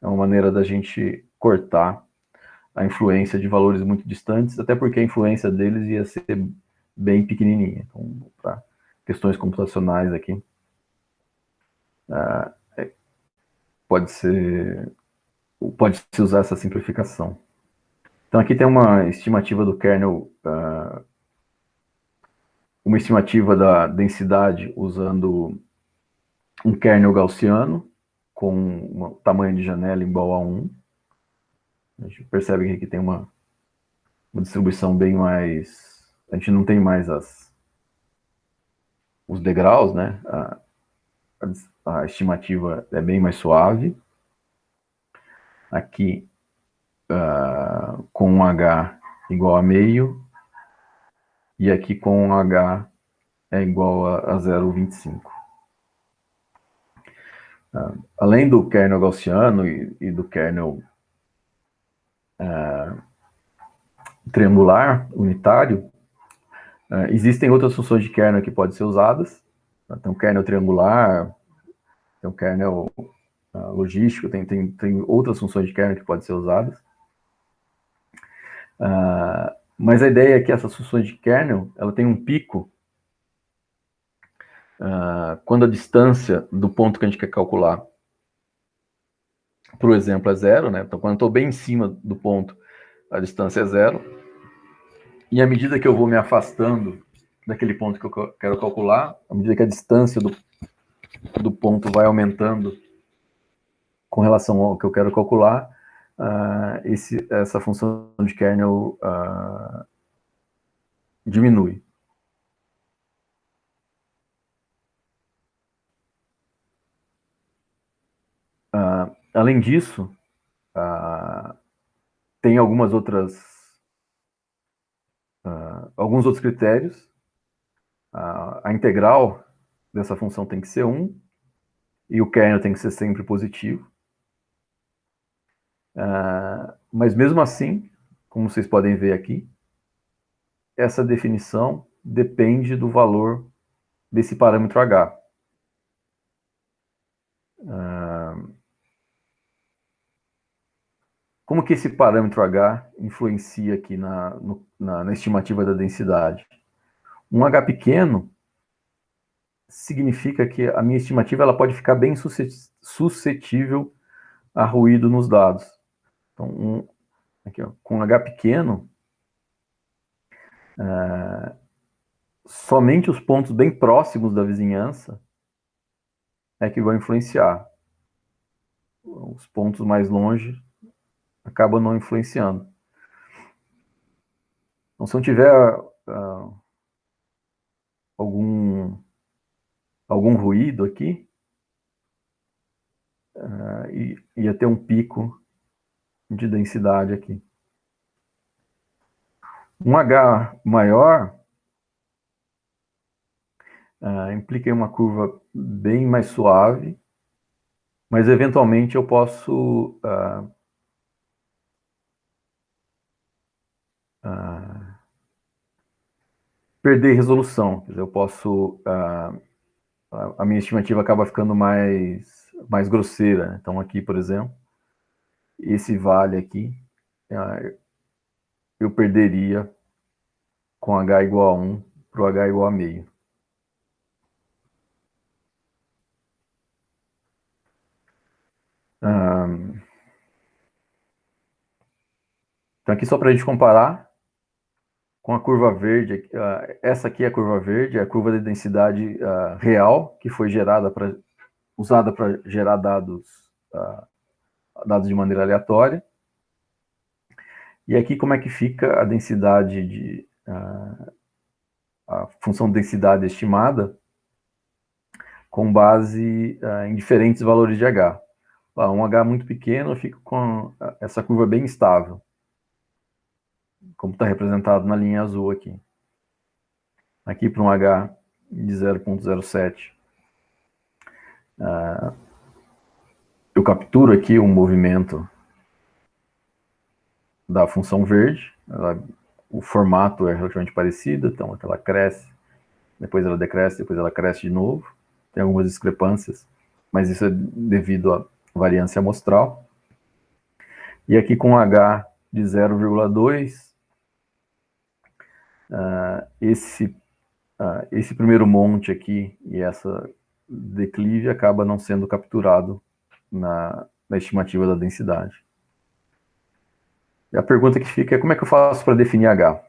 É uma maneira da gente cortar a influência de valores muito distantes, até porque a influência deles ia ser bem pequenininha. Então, para questões computacionais aqui, pode-se usar essa simplificação. Então, aqui tem uma estimativa do kernel, uma estimativa da densidade usando um kernel gaussiano com um tamanho de janela igual a 1. A gente percebe que aqui tem uma distribuição bem mais... A gente não tem mais os degraus, né? A estimativa é bem mais suave. Aqui, com um H igual a meio, e aqui com um H é igual a 0,25. Além do kernel gaussiano e do kernel triangular, unitário, existem outras funções de kernel que podem ser usadas. Tem um kernel triangular, tem um kernel logístico, tem outras funções de kernel que podem ser usadas. Mas a ideia é que essas funções de kernel, ela tem um pico quando a distância do ponto que a gente quer calcular, por exemplo, é 0, né? Então, quando eu estou bem em cima do ponto, a distância é 0. E à medida que eu vou me afastando daquele ponto que eu quero calcular, à medida que a distância do ponto vai aumentando com relação ao que eu quero calcular, essa função de kernel diminui. Além disso, tem alguns outros critérios. A integral dessa função tem que ser 1, e o kernel tem que ser sempre positivo. Mas mesmo assim, como vocês podem ver aqui, essa definição depende do valor desse parâmetro H. Como que esse parâmetro H influencia aqui na estimativa da densidade? Um H pequeno significa que a minha estimativa ela pode ficar bem suscetível a ruído nos dados. Então, aqui, ó, com H pequeno, somente os pontos bem próximos da vizinhança é que vão influenciar. Os pontos mais longe acabam não influenciando. Então, se eu tiver algum ruído aqui, ia ter um pico de densidade aqui. Um H maior implica em uma curva bem mais suave, mas eventualmente eu posso perder resolução. Quer dizer, eu posso... a minha estimativa acaba ficando mais grosseira. Então aqui, por exemplo, esse vale aqui, eu perderia com H igual a 1 para o H igual a meio. Então aqui só para a gente comparar com a curva verde, essa aqui é a curva verde, é a curva de densidade real, que foi usada para gerar dados de maneira aleatória. E aqui como é que fica a densidade a função de densidade estimada com base em diferentes valores de H. Um H muito pequeno, eu fico com essa curva bem estável, como está representado na linha azul aqui. Aqui para um H de 0,07, eu capturo aqui o movimento da função verde, o formato é relativamente parecido, então ela cresce depois ela decresce, depois ela cresce de novo. Tem algumas discrepâncias, mas isso é devido à variância amostral. E aqui com H de 0,2, esse primeiro monte aqui e essa declive acaba não sendo capturado na estimativa da densidade. E a pergunta que fica é como é que eu faço para definir H?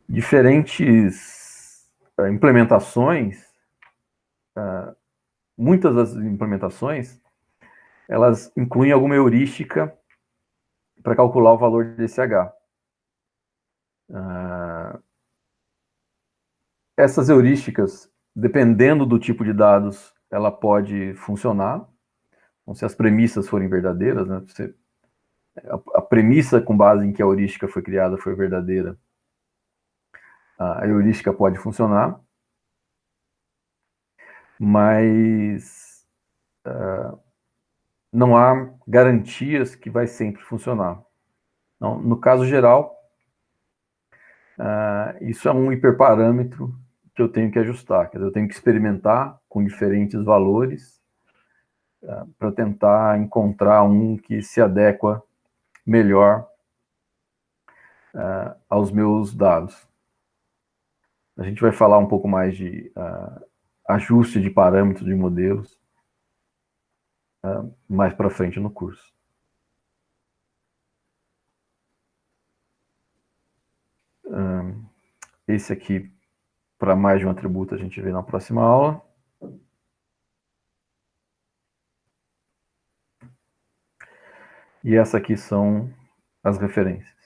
Diferentes implementações, muitas das implementações, elas incluem alguma heurística para calcular o valor desse H. Essas heurísticas, dependendo do tipo de dados, ela pode funcionar. Então, se as premissas forem verdadeiras, né, a premissa com base em que a heurística foi criada foi verdadeira, a heurística pode funcionar, mas não há garantias que vai sempre funcionar. Então, no caso geral, isso é um hiperparâmetro que eu tenho que ajustar. Quer dizer, eu tenho que experimentar com diferentes valores para tentar encontrar um que se adequa melhor aos meus dados. A gente vai falar um pouco mais de ajuste de parâmetros de modelos mais para frente no curso. Esse aqui, para mais de um atributo, a gente vê na próxima aula. E essa aqui são as referências.